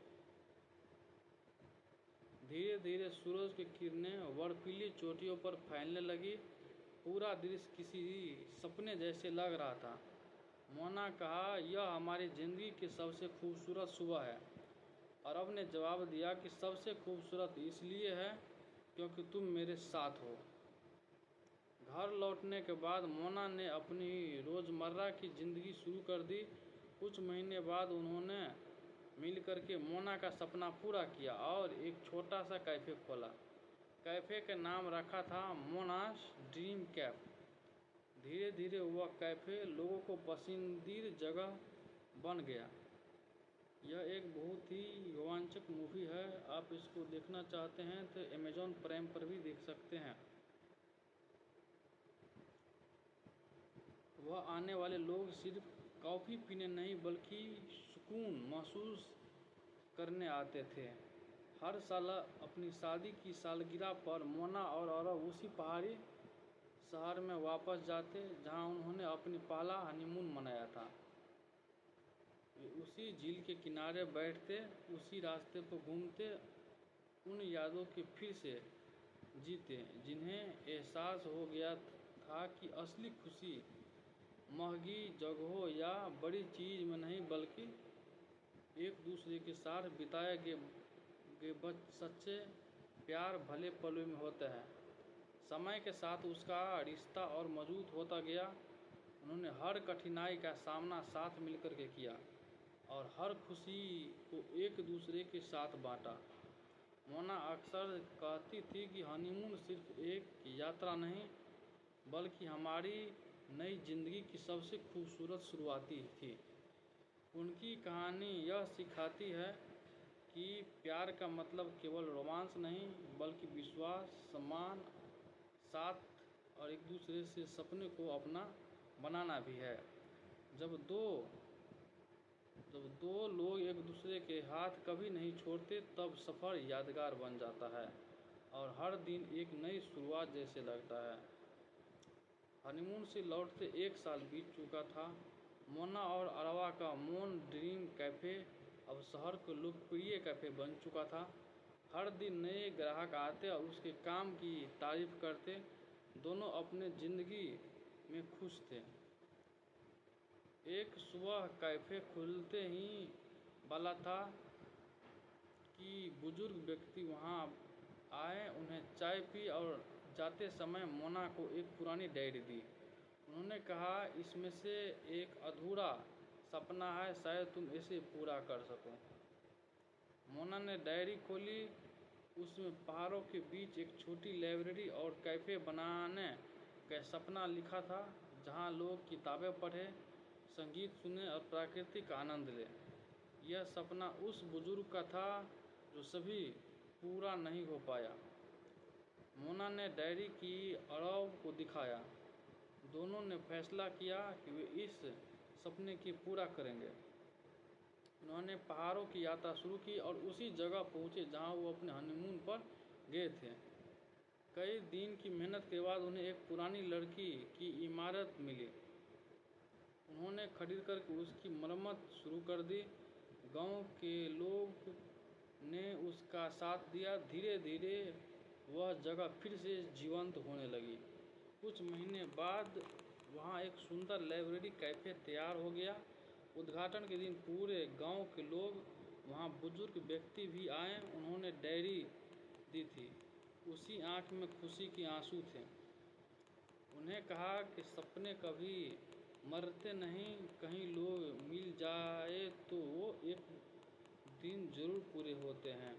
धीरे धीरे सूरज की किरणें बर्फीली चोटियों पर फैलने लगी। पूरा दृश्य किसी सपने जैसे लग रहा था। मोना कहा, यह हमारी ज़िंदगी की सबसे खूबसूरत सुबह है। अरब ने जवाब दिया कि सबसे खूबसूरत इसलिए है क्योंकि तुम मेरे साथ हो। घर लौटने के बाद मोना ने अपनी रोज़मर्रा की ज़िंदगी शुरू कर दी। कुछ महीने बाद उन्होंने मिलकर के मोना का सपना पूरा किया और एक छोटा सा कैफ़े खोला। कैफ़े का नाम रखा था मोनास ड्रीम कैफ। धीरे धीरे वह कैफ़े लोगों को पसंदीदा जगह बन गया। यह एक बहुत ही रोमांचक मूवी है। आप इसको देखना चाहते हैं तो अमेज़ॉन प्राइम पर भी देख सकते हैं। वह आने वाले लोग सिर्फ कॉफ़ी पीने नहीं बल्कि सुकून महसूस करने आते थे। हर साल अपनी शादी की सालगिरह पर मोना और अरब उसी पहाड़ी शहर में वापस जाते जहां उन्होंने अपनी पहला हनीमून मनाया था। वे उसी झील के किनारे बैठते, उसी रास्ते पर घूमते, उन यादों की फिर से जीते, जिन्हें एहसास हो गया था कि असली खुशी महंगी जगहों या बड़ी चीज़ में नहीं बल्कि एक दूसरे के साथ बिताए गए सच्चे प्यार भले पलों में होता है। समय के साथ उसका रिश्ता और मजबूत होता गया। उन्होंने हर कठिनाई का सामना साथ मिलकर के किया और हर खुशी को एक दूसरे के साथ बांटा। मोना अक्सर कहती थी कि हनीमून सिर्फ एक यात्रा नहीं बल्कि हमारी नई जिंदगी की सबसे खूबसूरत शुरुआती थी। उनकी कहानी यह सिखाती है कि प्यार का मतलब केवल रोमांस नहीं बल्कि विश्वास, सम्मान, साथ और एक दूसरे से सपने को अपना बनाना भी है। जब दो जब दो लोग एक दूसरे के हाथ कभी नहीं छोड़ते तब सफ़र यादगार बन जाता है और हर दिन एक नई शुरुआत जैसे लगता है। हनीमून से लौटते 1 साल बीत चुका था। मोना और अरवा का मून ड्रीम कैफ़े अब शहर का लोकप्रिय कैफ़े बन चुका था। हर दिन नए ग्राहक आते और उसके काम की तारीफ करते। दोनों अपने ज़िंदगी में खुश थे। एक सुबह कैफ़े खुलते ही वाला था कि बुजुर्ग व्यक्ति वहां आए, उन्हें चाय पी और जाते समय मोना को एक पुरानी डायरी दी। उन्होंने कहा, इसमें से एक अधूरा सपना है, शायद तुम इसे पूरा कर सको। मोना ने डायरी खोली। उसमें पहाड़ों के बीच एक छोटी लाइब्रेरी और कैफ़े बनाने का सपना लिखा था, जहां लोग किताबें पढ़े, संगीत सुने और प्रकृति का आनंद ले। यह सपना उस बुजुर्ग का था जो सभी पूरा नहीं हो पाया। मोना ने डायरी की अरव को दिखाया। दोनों ने फैसला किया कि वे इस सपने की पूरा करेंगे। उन्होंने पहाड़ों की यात्रा शुरू की और उसी जगह पहुंचे जहां वो अपने हनीमून पर गए थे। कई दिन की मेहनत के बाद उन्हें एक पुरानी लड़की की इमारत मिली। उन्होंने खरीद कर उसकी मरम्मत शुरू कर दी। गांव के लोग ने उसका साथ दिया। धीरे धीरे वह जगह फिर से जीवंत होने लगी। कुछ महीने बाद वहां एक सुंदर लाइब्रेरी कैफ़े तैयार हो गया। उद्घाटन के दिन पूरे गांव के लोग वहां बुजुर्ग व्यक्ति भी आए। उन्होंने डायरी दी थी। उसी आंख में खुशी के आंसू थे। उन्हें कहा कि सपने कभी मरते नहीं, कहीं लोग मिल जाए तो वो एक दिन जरूर पूरे होते हैं।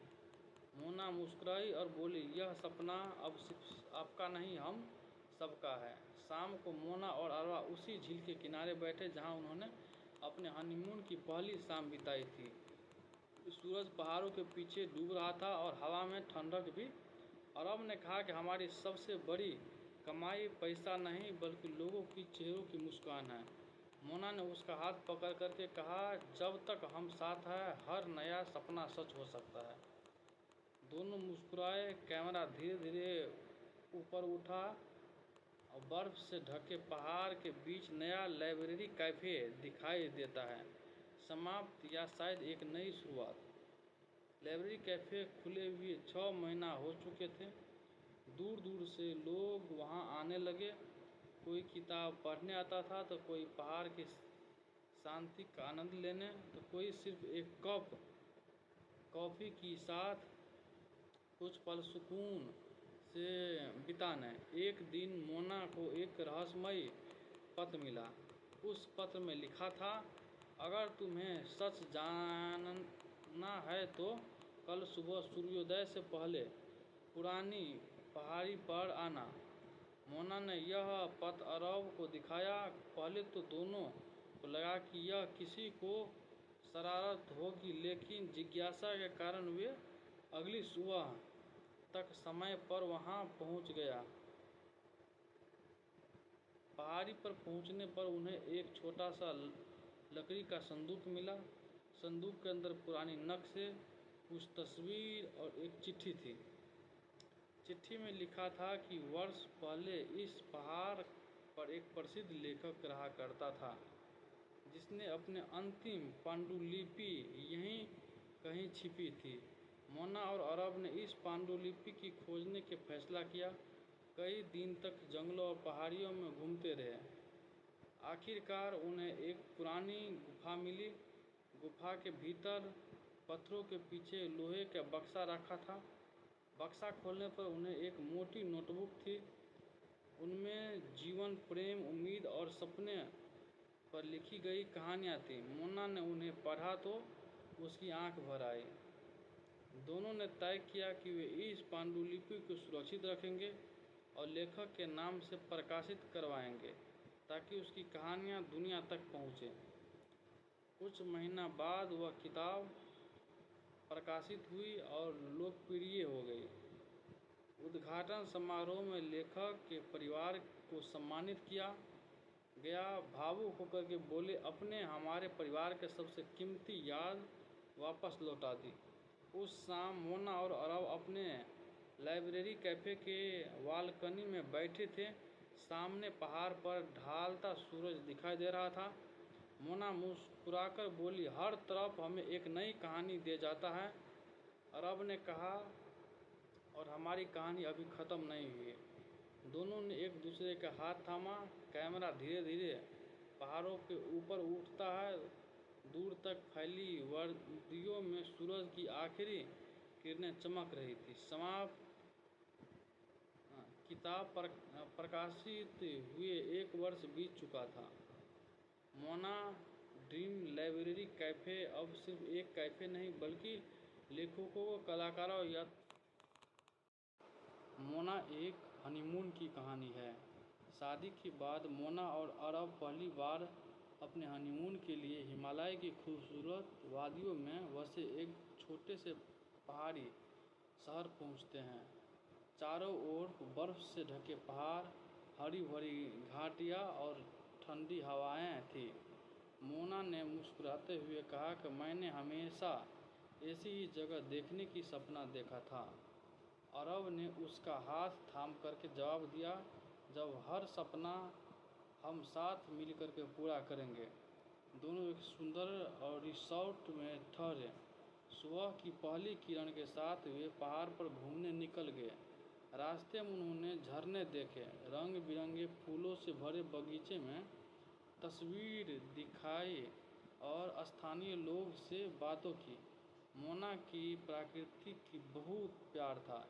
मोना मुस्कुराई और बोली, यह सपना अब सिर्फ आपका नहीं, हम सबका है। शाम को मोना और अरवा उसी झील के किनारे बैठे जहां उन्होंने अपने हनीमून की पहली शाम बिताई थी। सूरज पहाड़ों के पीछे डूब रहा था और हवा में ठंडक भी। अरब ने कहा कि हमारी सबसे बड़ी कमाई पैसा नहीं बल्कि लोगों की चेहरों की मुस्कान है। मोना ने उसका हाथ पकड़ करके कहा, जब तक हम साथ हैं हर नया सपना सच हो सकता है। दोनों मुस्कुराए। कैमरा धीरे धीरे ऊपर उठा और बर्फ से ढके पहाड़ के बीच नया लाइब्रेरी कैफ़े दिखाई देता है। समाप्त या शायद एक नई शुरुआत। लाइब्रेरी कैफ़े खुले हुए 6 महीना हो चुके थे। दूर दूर से लोग वहां आने लगे। कोई किताब पढ़ने आता था तो कोई पहाड़ की शांति का आनंद लेने, तो कोई सिर्फ एक कप कॉफ़ी के साथ कुछ पल सुकून से बिताने। एक दिन मोना को एक रहस्यमय पत्र मिला। उस पत्र में लिखा था, अगर तुम्हें सच जानना है तो कल सुबह सूर्योदय से पहले पुरानी पहाड़ी पर आना। मोना ने यह पत्र अरब को दिखाया। पहले तो दोनों को लगा कि यह किसी को शरारत होगी, लेकिन जिज्ञासा के कारण वे अगली सुबह तक समय पर वहां पहुंच गया। पहाड़ी पर पहुंचने पर उन्हें एक छोटा सा लकड़ी का संदूक मिला। संदूक के अंदर पुरानी नक्शे, कुछ तस्वीर और एक चिट्ठी थी। चिट्ठी में लिखा था कि वर्ष पहले इस पहाड़ पर एक प्रसिद्ध लेखक रहा करता था, जिसने अपने अंतिम पांडुलिपि यहीं कहीं छिपी थी। मोना और अरब ने इस पांडुलिपि की खोजने के फैसला किया। कई दिन तक जंगलों और पहाड़ियों में घूमते रहे। आखिरकार उन्हें एक पुरानी गुफा मिली। गुफा के भीतर पत्थरों के पीछे लोहे का बक्सा रखा था। बक्सा खोलने पर उन्हें एक मोटी नोटबुक थी। उनमें जीवन, प्रेम, उम्मीद और सपने पर लिखी गई कहानियाँ थीं। मोना ने उन्हें पढ़ा तो उसकी आंख भर आई। दोनों ने तय किया कि वे इस पांडुलिपि को सुरक्षित रखेंगे और लेखक के नाम से प्रकाशित करवाएंगे ताकि उसकी कहानियाँ दुनिया तक पहुँचें। कुछ महीना बाद वह किताब प्रकाशित हुई और लोकप्रिय हो गई। उद्घाटन समारोह में लेखक के परिवार को सम्मानित किया गया। भावुक होकर के बोले, अपने हमारे परिवार के सबसे कीमती याद वापस लौटा दी। उस शाम मोना और अरब अपने लाइब्रेरी कैफ़े के बालकनी में बैठे थे। सामने पहाड़ पर ढलता सूरज दिखाई दे रहा था। मोना मुस्कुराकर बोली, हर तरफ हमें एक नई कहानी दे जाता है। अरब ने कहा, और हमारी कहानी अभी ख़त्म नहीं हुई। दोनों ने एक दूसरे का हाथ थामा। कैमरा धीरे धीरे पहाड़ों के ऊपर उठता है। दूर तक फैली वादियों में सूरज की आखिरी किरणें चमक रही थी। समाप्त। किताब प्रकाशित हुए 1 वर्ष बीत चुका था। मोना ड्रीम लाइब्रेरी कैफ़े अब सिर्फ एक कैफ़े नहीं बल्कि लेखकों, कलाकारों या मोना एक हनीमून की कहानी है। शादी के बाद मोना और अरब पहली बार अपने हनीमून के लिए हिमालय की खूबसूरत वादियों में बसे एक छोटे से पहाड़ी शहर पहुंचते हैं। चारों ओर बर्फ से ढके पहाड़, हरी भरी घाटियां और ठंडी हवाएं थीं। मोना ने मुस्कुराते हुए कहा कि मैंने हमेशा ऐसी ही जगह देखने की सपना देखा था। अरब ने उसका हाथ थाम करके जवाब दिया, जब हर सपना हम साथ मिलकर के पूरा करेंगे। दोनों एक सुंदर और रिसोर्ट में ठहरे। सुबह की पहली किरण के साथ वे पहाड़ पर घूमने निकल गए। रास्ते में उन्होंने झरने देखे, रंग बिरंगे फूलों से भरे बगीचे में तस्वीर दिखाई और स्थानीय लोग से बातों की। मोना की प्रकृति की बहुत प्यार था,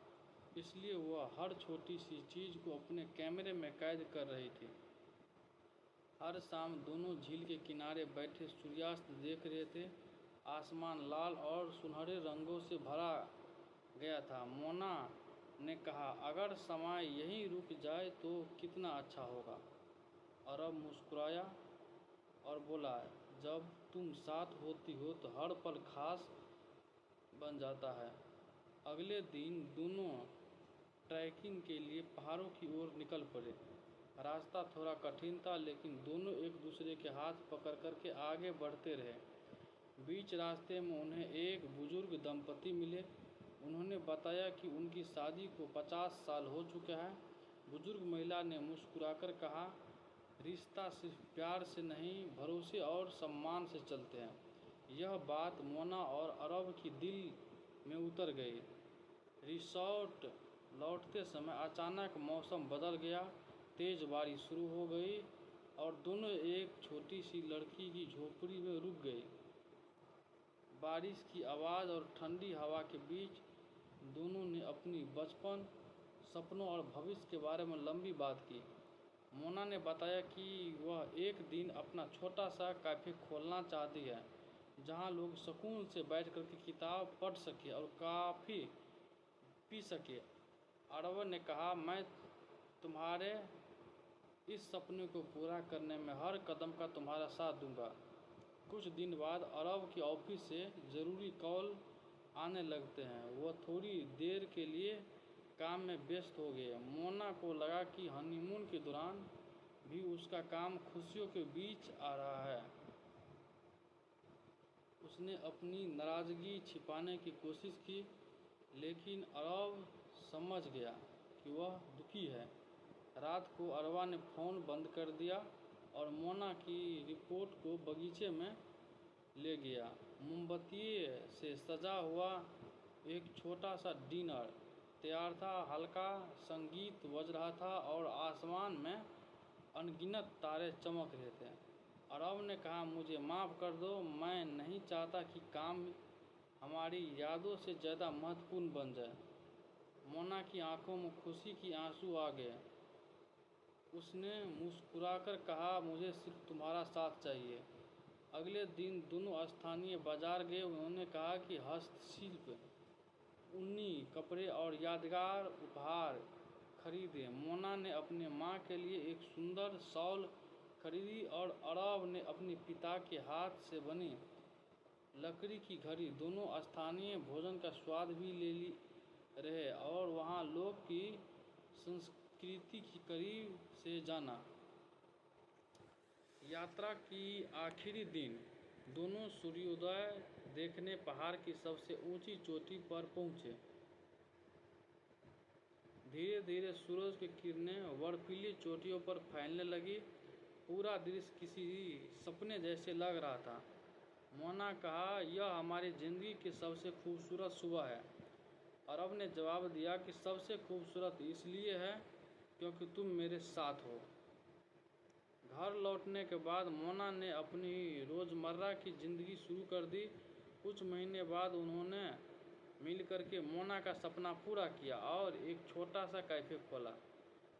इसलिए वह हर छोटी सी चीज़ को अपने कैमरे में कैद कर रही थी। हर शाम दोनों झील के किनारे बैठे सूर्यास्त देख रहे थे। आसमान लाल और सुनहरे रंगों से भरा गया था। मोना ने कहा, अगर समय यहीं रुक जाए तो कितना अच्छा होगा। अरब मुस्कुराया और बोला, जब तुम साथ होती हो तो हर पल खास बन जाता है। अगले दिन दोनों ट्रैकिंग के लिए पहाड़ों की ओर निकल पड़े। रास्ता थोड़ा कठिन था, लेकिन दोनों एक दूसरे के हाथ पकड़ कर के आगे बढ़ते रहे। बीच रास्ते में उन्हें एक बुजुर्ग दंपति मिले। उन्होंने बताया कि उनकी शादी को 50 साल हो चुके हैं। बुजुर्ग महिला ने मुस्कुराकर कहा, रिश्ता सिर्फ प्यार से नहीं, भरोसे और सम्मान से चलते हैं। यह बात मोना और अरब की दिल में उतर गई। रिसोर्ट लौटते समय अचानक मौसम बदल गया। तेज बारिश शुरू हो गई और दोनों एक छोटी सी लड़की की झोपड़ी में रुक गए। बारिश की आवाज़ और ठंडी हवा के बीच दोनों ने अपनी बचपन, सपनों और भविष्य के बारे में लंबी बात की। मोना ने बताया कि वह एक दिन अपना छोटा सा कैफ़े खोलना चाहती है, जहां लोग सुकून से बैठ कर के किताब पढ़ सके और कॉफ़ी पी सके। अरब ने कहा, मैं तुम्हारे इस सपने को पूरा करने में हर कदम का तुम्हारा साथ दूंगा। कुछ दिन बाद अरब के ऑफिस से ज़रूरी कॉल आने लगते हैं। वह थोड़ी देर के लिए काम में व्यस्त हो गए। मोना को लगा कि हनीमून के दौरान भी उसका काम खुशियों के बीच आ रहा है। उसने अपनी नाराज़गी छिपाने की कोशिश की, लेकिन अरब समझ गया कि वह दुखी है। रात को अरबा ने फ़ोन बंद कर दिया और मोना की रिपोर्ट को बगीचे में ले गया। मोमबत्ती से सजा हुआ एक छोटा सा डिनर तैयार था। हल्का संगीत बज रहा था और आसमान में अनगिनत तारे चमक रहे थे। अरब ने कहा, मुझे माफ़ कर दो, मैं नहीं चाहता कि काम हमारी यादों से ज़्यादा महत्वपूर्ण बन जाए। मोना की आंखों में खुशी की आंसू आ गए। उसने मुस्कुराकर कहा, मुझे सिर्फ तुम्हारा साथ चाहिए। अगले दिन दोनों स्थानीय बाजार गए। उन्होंने कहा कि हस्तशिल्प, ऊनी कपड़े और यादगार उपहार खरीदे। मोना ने अपने माँ के लिए एक सुंदर शॉल खरीदी और अरब ने अपने पिता के हाथ से बनी लकड़ी की घड़ी। दोनों स्थानीय भोजन का स्वाद भी ले रहे और वहाँ लोग की संस्कृति की करीब से जाना। यात्रा की आखिरी दिन दोनों सूर्योदय देखने पहाड़ की सबसे ऊंची चोटी पर पहुँचे। धीरे धीरे सूरज की किरणें बर्फीली चोटियों पर फैलने लगी। पूरा दृश्य किसी सपने जैसे लग रहा था। मोना कहा, यह हमारी ज़िंदगी की सबसे खूबसूरत सुबह है। अरब ने जवाब दिया कि सबसे खूबसूरत इसलिए है क्योंकि तुम मेरे साथ हो। घर लौटने के बाद मोना ने अपनी रोज़मर्रा की ज़िंदगी शुरू कर दी। कुछ महीने बाद उन्होंने मिलकर के मोना का सपना पूरा किया और एक छोटा सा कैफ़े खोला।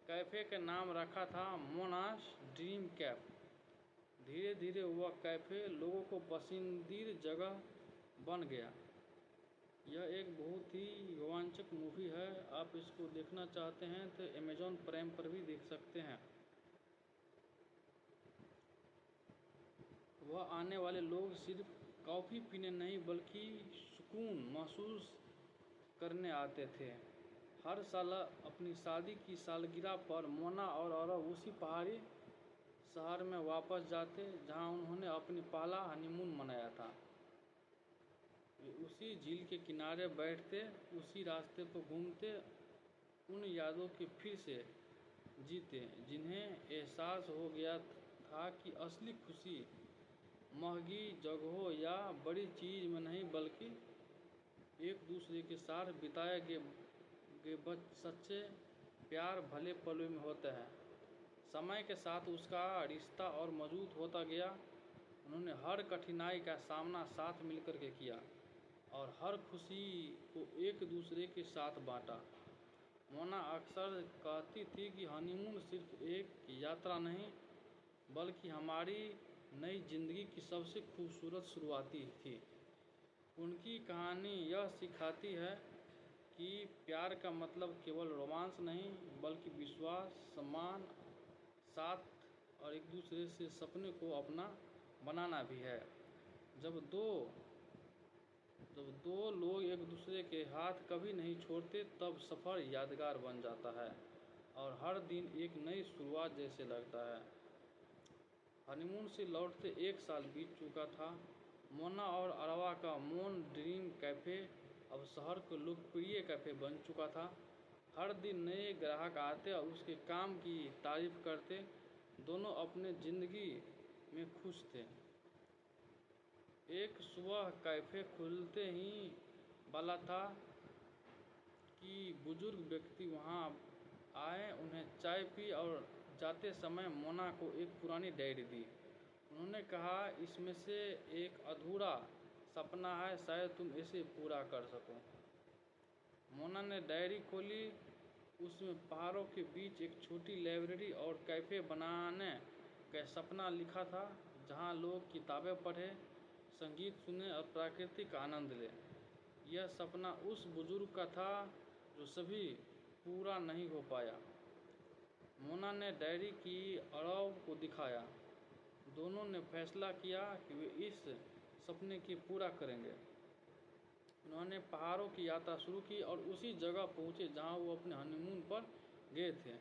कैफ़े का नाम रखा था मोनास ड्रीम कैफ। धीरे धीरे वह कैफ़े लोगों को पसंदीदा जगह बन गया। यह एक बहुत ही रोमांचक मूवी है। आप इसको देखना चाहते हैं तो अमेज़ॉन प्राइम पर भी देख सकते हैं। वह आने वाले लोग सिर्फ कॉफ़ी पीने नहीं बल्कि सुकून महसूस करने आते थे। हर साल अपनी शादी की सालगिरह पर मोना और अरब उसी पहाड़ी शहर में वापस जाते जहां उन्होंने अपनी पहला हनीमून मनाया था। वे उसी झील के किनारे बैठते, उसी रास्ते पर घूमते, उन यादों के फिर से जीते जिन्हें एहसास हो गया था कि असली खुशी महंगी जगहों या बड़ी चीज़ में नहीं बल्कि एक दूसरे के साथ बिताए गए सच्चे प्यार भले पलों में होता है। समय के साथ उसका रिश्ता और मजबूत होता गया। उन्होंने हर कठिनाई का सामना साथ मिलकर के किया और हर खुशी को एक दूसरे के साथ बांटा। मोना अक्सर कहती थी कि हनीमून सिर्फ एक यात्रा नहीं बल्कि हमारी नई जिंदगी की सबसे खूबसूरत शुरुआती थी। उनकी कहानी यह सिखाती है कि प्यार का मतलब केवल रोमांस नहीं बल्कि विश्वास, सम्मान, साथ और एक दूसरे से सपने को अपना बनाना भी है। जब दो लोग एक दूसरे के हाथ कभी नहीं छोड़ते तब सफ़र यादगार बन जाता है और हर दिन एक नई शुरुआत जैसे लगता है। हनीमून से लौटते 1 साल बीत चुका था। मोना और अरवा का मोन ड्रीम कैफ़े अब शहर का लोकप्रिय कैफ़े बन चुका था। हर दिन नए ग्राहक आते और उसके काम की तारीफ करते। दोनों अपने ज़िंदगी में खुश थे। एक सुबह कैफ़े खुलते ही वाला था कि बुजुर्ग व्यक्ति वहां आए, उन्हें चाय पी और जाते समय मोना को एक पुरानी डायरी दी। उन्होंने कहा, इसमें से एक अधूरा सपना है, शायद तुम इसे पूरा कर सको। मोना ने डायरी खोली। उसमें पहाड़ों के बीच एक छोटी लाइब्रेरी और कैफ़े बनाने का सपना लिखा था जहां लोग किताबें पढ़े, संगीत सुने और प्रकृति का आनंद ले। यह सपना उस बुजुर्ग का था जो सभी पूरा नहीं हो पाया। मोना ने डायरी की अरब को दिखाया। दोनों ने फैसला किया कि वे इस सपने की पूरा करेंगे। उन्होंने पहाड़ों की यात्रा शुरू की और उसी जगह पहुंचे जहां वो अपने हनीमून पर गए थे।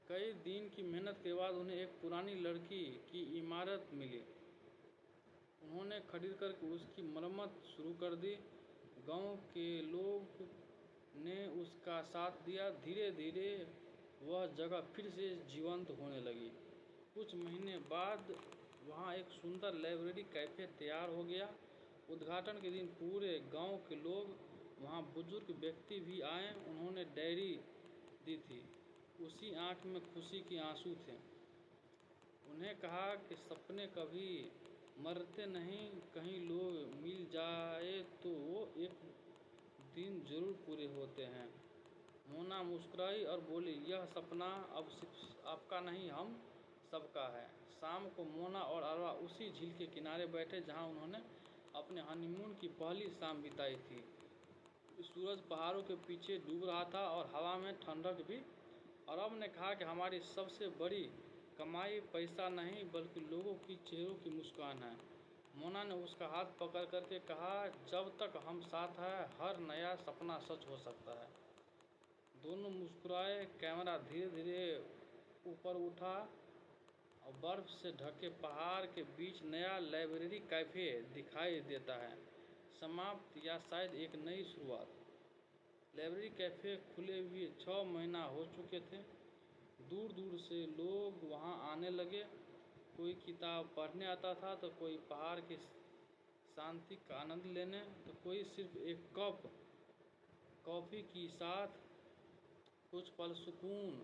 कई दिन की मेहनत के बाद उन्हें एक पुरानी लड़की की इमारत मिली। उन्होंने खरीद कर उसकी मरम्मत शुरू कर दी। गांव के लोग ने उसका साथ दिया। धीरे धीरे वह जगह फिर से जीवंत होने लगी। कुछ महीने बाद वहां एक सुंदर लाइब्रेरी कैफ़े तैयार हो गया। उद्घाटन के दिन पूरे गांव के लोग वहाँ बुजुर्ग व्यक्ति भी आए। उन्होंने डायरी दी थी। उसी आँख में खुशी के आंसू थे। उन्हें कहा कि सपने कभी मरते नहीं, कहीं लोग मिल जाए तो वो एक दिन जरूर पूरे होते हैं। मोना मुस्कुराई और बोली, यह सपना अब सिर्फ आपका नहीं, हम सबका है। शाम को मोना और अरवा उसी झील के किनारे बैठे जहां उन्होंने अपने हनीमून की पहली शाम बिताई थी। सूरज पहाड़ों के पीछे डूब रहा था और हवा में ठंडक भी। अरब ने कहा कि हमारी सबसे बड़ी कमाई पैसा नहीं बल्कि लोगों की चेहरों की मुस्कान है। मोना ने उसका हाथ पकड़ करके कहा, जब तक हम साथ हैं हर नया सपना सच हो सकता है। दोनों मुस्कुराए। कैमरा धीरे धीरे ऊपर उठा और बर्फ से ढके पहाड़ के बीच नया लाइब्रेरी कैफ़े दिखाई देता है। समाप्त या शायद एक नई शुरुआत। लाइब्रेरी कैफ़े खुले हुए 6 महीना हो चुके थे। दूर दूर से लोग वहां आने लगे। कोई किताब पढ़ने आता था तो कोई पहाड़ की शांति का आनंद लेने, तो कोई सिर्फ एक कप कॉफ़ी के साथ कुछ पल सुकून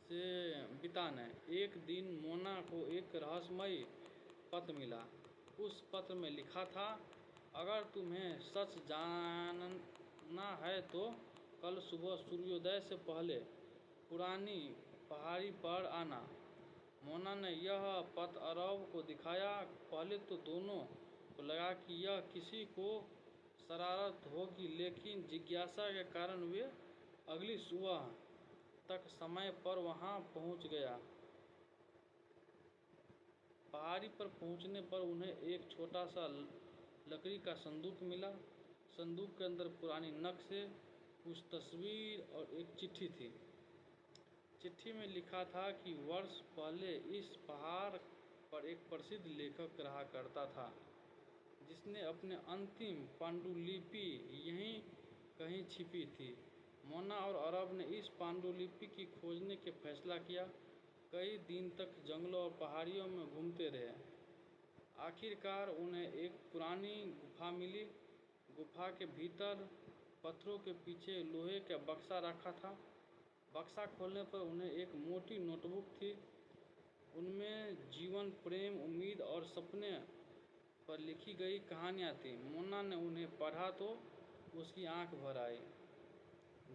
से बिताने। एक दिन मोना को एक रहस्यमय पत्र मिला। उस पत्र में लिखा था, अगर तुम्हें सच जानना है तो कल सुबह सूर्योदय से पहले पुरानी पहाड़ी पर आना। मोना ने यह पत्र अरब को दिखाया। पहले तो दोनों को लगा कि यह किसी को शरारत होगी, लेकिन जिज्ञासा के कारण वे अगली सुबह तक समय पर वहां पहुंच गया। पहाड़ी पर पहुंचने पर उन्हें एक छोटा सा लकड़ी का संदूक मिला। संदूक के अंदर पुरानी नक्शे, कुछ तस्वीर और एक चिट्ठी थी। चिट्ठी में लिखा था कि वर्ष पहले इस पहाड़ पर एक प्रसिद्ध लेखक रहा करता था, जिसने अपने अंतिम पांडुलिपि यहीं कहीं छिपी थी। मोना और अरब ने इस पांडुलिपि की खोजने के फैसला किया। कई दिन तक जंगलों और पहाड़ियों में घूमते रहे। आखिरकार उन्हें एक पुरानी गुफा मिली। गुफा के भीतर पत्थरों के पीछे लोहे का बक्सा रखा था। बक्सा खोलने पर उन्हें एक मोटी नोटबुक थी। उनमें जीवन, प्रेम, उम्मीद और सपने पर लिखी गई कहानियाँ थीं। मोना ने उन्हें पढ़ा तो उसकी आंख भर आई।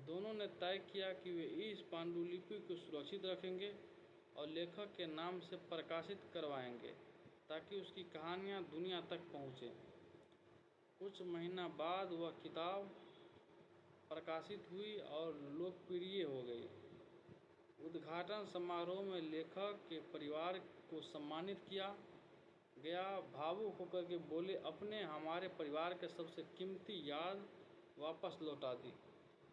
दोनों ने तय किया कि वे इस पांडुलिपि को सुरक्षित रखेंगे और लेखक के नाम से प्रकाशित करवाएंगे, ताकि उसकी कहानियाँ दुनिया तक पहुँचें। कुछ महीना बाद वह किताब प्रकाशित हुई और लोकप्रिय हो गई। उद्घाटन समारोह में लेखक के परिवार को सम्मानित किया गया। भावुक होकर के बोले, अपने हमारे परिवार के सबसे कीमती याद वापस लौटा दी।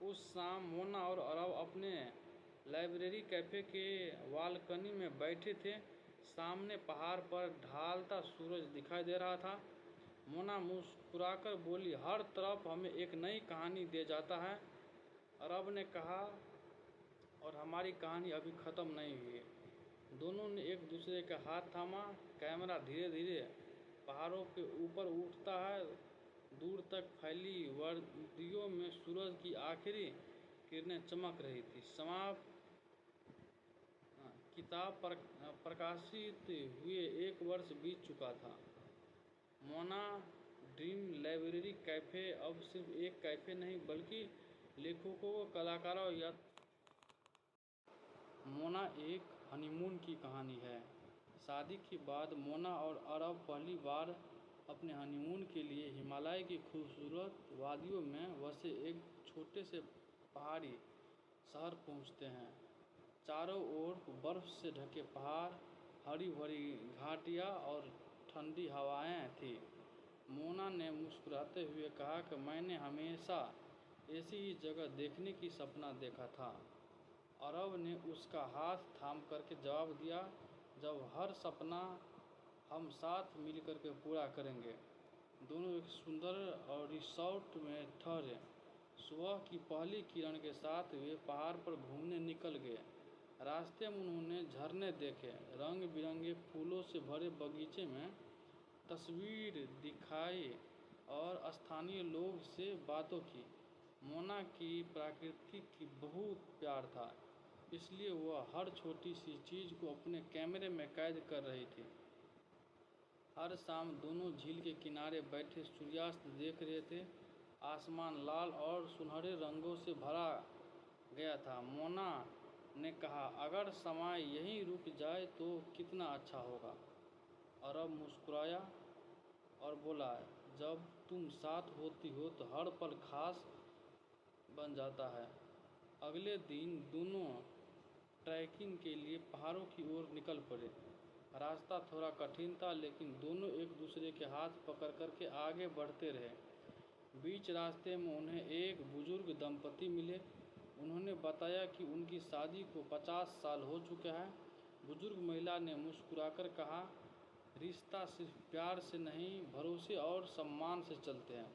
उस शाम मोना और अरब अपने लाइब्रेरी कैफ़े के बालकनी में बैठे थे। सामने पहाड़ पर ढलता सूरज दिखाई दे रहा था। मोना मुस्कुराकर बोली, हर तरफ हमें एक नई कहानी दे जाता है। अरब ने कहा, और हमारी कहानी अभी ख़त्म नहीं हुई। दोनों ने एक दूसरे का हाथ थामा। कैमरा धीरे धीरे पहाड़ों के ऊपर उठता है। दूर तक फैली वादियों में सूरज की आखिरी किरणें चमक रही थी। समाप्त। किताब प्रकाशित हुए 1 वर्ष बीत चुका था। मोना ड्रीम लाइब्रेरी कैफ़े अब सिर्फ एक कैफ़े नहीं बल्कि लेखकों, कलाकारों या मोना एक हनीमून की कहानी है। शादी के बाद मोना और अरब पहली बार अपने हनीमून के लिए हिमालय की खूबसूरत वादियों में बसे एक छोटे से पहाड़ी शहर पहुंचते हैं। चारों ओर बर्फ से ढके पहाड़, हरी भरी घाटियां और ठंडी हवाएं थीं। मोना ने मुस्कुराते हुए कहा कि मैंने हमेशा ऐसी ही जगह देखने की सपना देखा था। अरब ने उसका हाथ थाम करके जवाब दिया, जब हर सपना हम साथ मिलकर के पूरा करेंगे। दोनों एक सुंदर और रिसोर्ट में ठहरे। सुबह की पहली किरण के साथ वे पहाड़ पर घूमने निकल गए। रास्ते में उन्होंने झरने देखे, रंग बिरंगे फूलों से भरे बगीचे में तस्वीर दिखाई और स्थानीय लोग से बातों की। मोना की प्रकृति की बहुत प्यार था, इसलिए वह हर छोटी सी चीज़ को अपने कैमरे में कैद कर रही थी। हर शाम दोनों झील के किनारे बैठे सूर्यास्त देख रहे थे। आसमान लाल और सुनहरे रंगों से भरा गया था। मोना ने कहा, अगर समय यहीं रुक जाए तो कितना अच्छा होगा। अरब मुस्कुराया और बोला, जब तुम साथ होती हो तो हर पल खास बन जाता है। अगले दिन दोनों ट्रैकिंग के लिए पहाड़ों की ओर निकल पड़े। रास्ता थोड़ा कठिन था, लेकिन दोनों एक दूसरे के हाथ पकड़ कर के आगे बढ़ते रहे। बीच रास्ते में उन्हें एक बुजुर्ग दंपति मिले। उन्होंने बताया कि उनकी शादी को 50 साल हो चुके हैं। बुजुर्ग महिला ने मुस्कुराकर कहा, रिश्ता सिर्फ प्यार से नहीं, भरोसे और सम्मान से चलते हैं।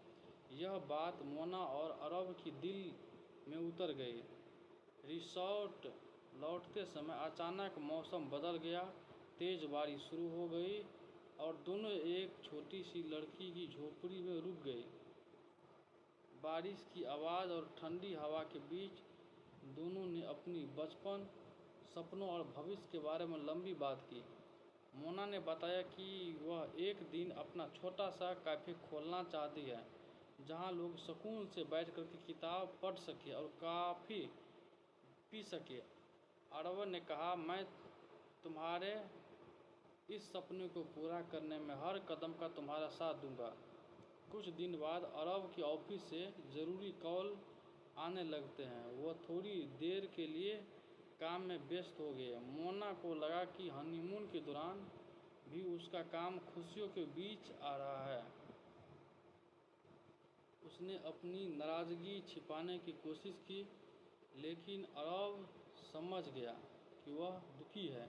यह बात मोना और अरब की दिल में उतर गई। रिसोर्ट लौटते समय अचानक मौसम बदल गया। तेज बारिश शुरू हो गई और दोनों एक छोटी सी लड़की की झोपड़ी में रुक गए। बारिश की आवाज़ और ठंडी हवा के बीच दोनों ने अपनी बचपन, सपनों और भविष्य के बारे में लंबी बात की। मोना ने बताया कि वह एक दिन अपना छोटा सा कैफ़े खोलना चाहती है, जहां लोग सुकून से बैठ कर के किताब पढ़ सके और कॉफ़ी पी सके। अरब ने कहा, मैं तुम्हारे इस सपने को पूरा करने में हर कदम का तुम्हारा साथ दूंगा। कुछ दिन बाद अरब के ऑफिस से ज़रूरी कॉल आने लगते हैं। वह थोड़ी देर के लिए काम में व्यस्त हो गए। मोना को लगा कि हनीमून के दौरान भी उसका काम खुशियों के बीच आ रहा है। उसने अपनी नाराज़गी छिपाने की कोशिश की, लेकिन अरब समझ गया कि वह दुखी है।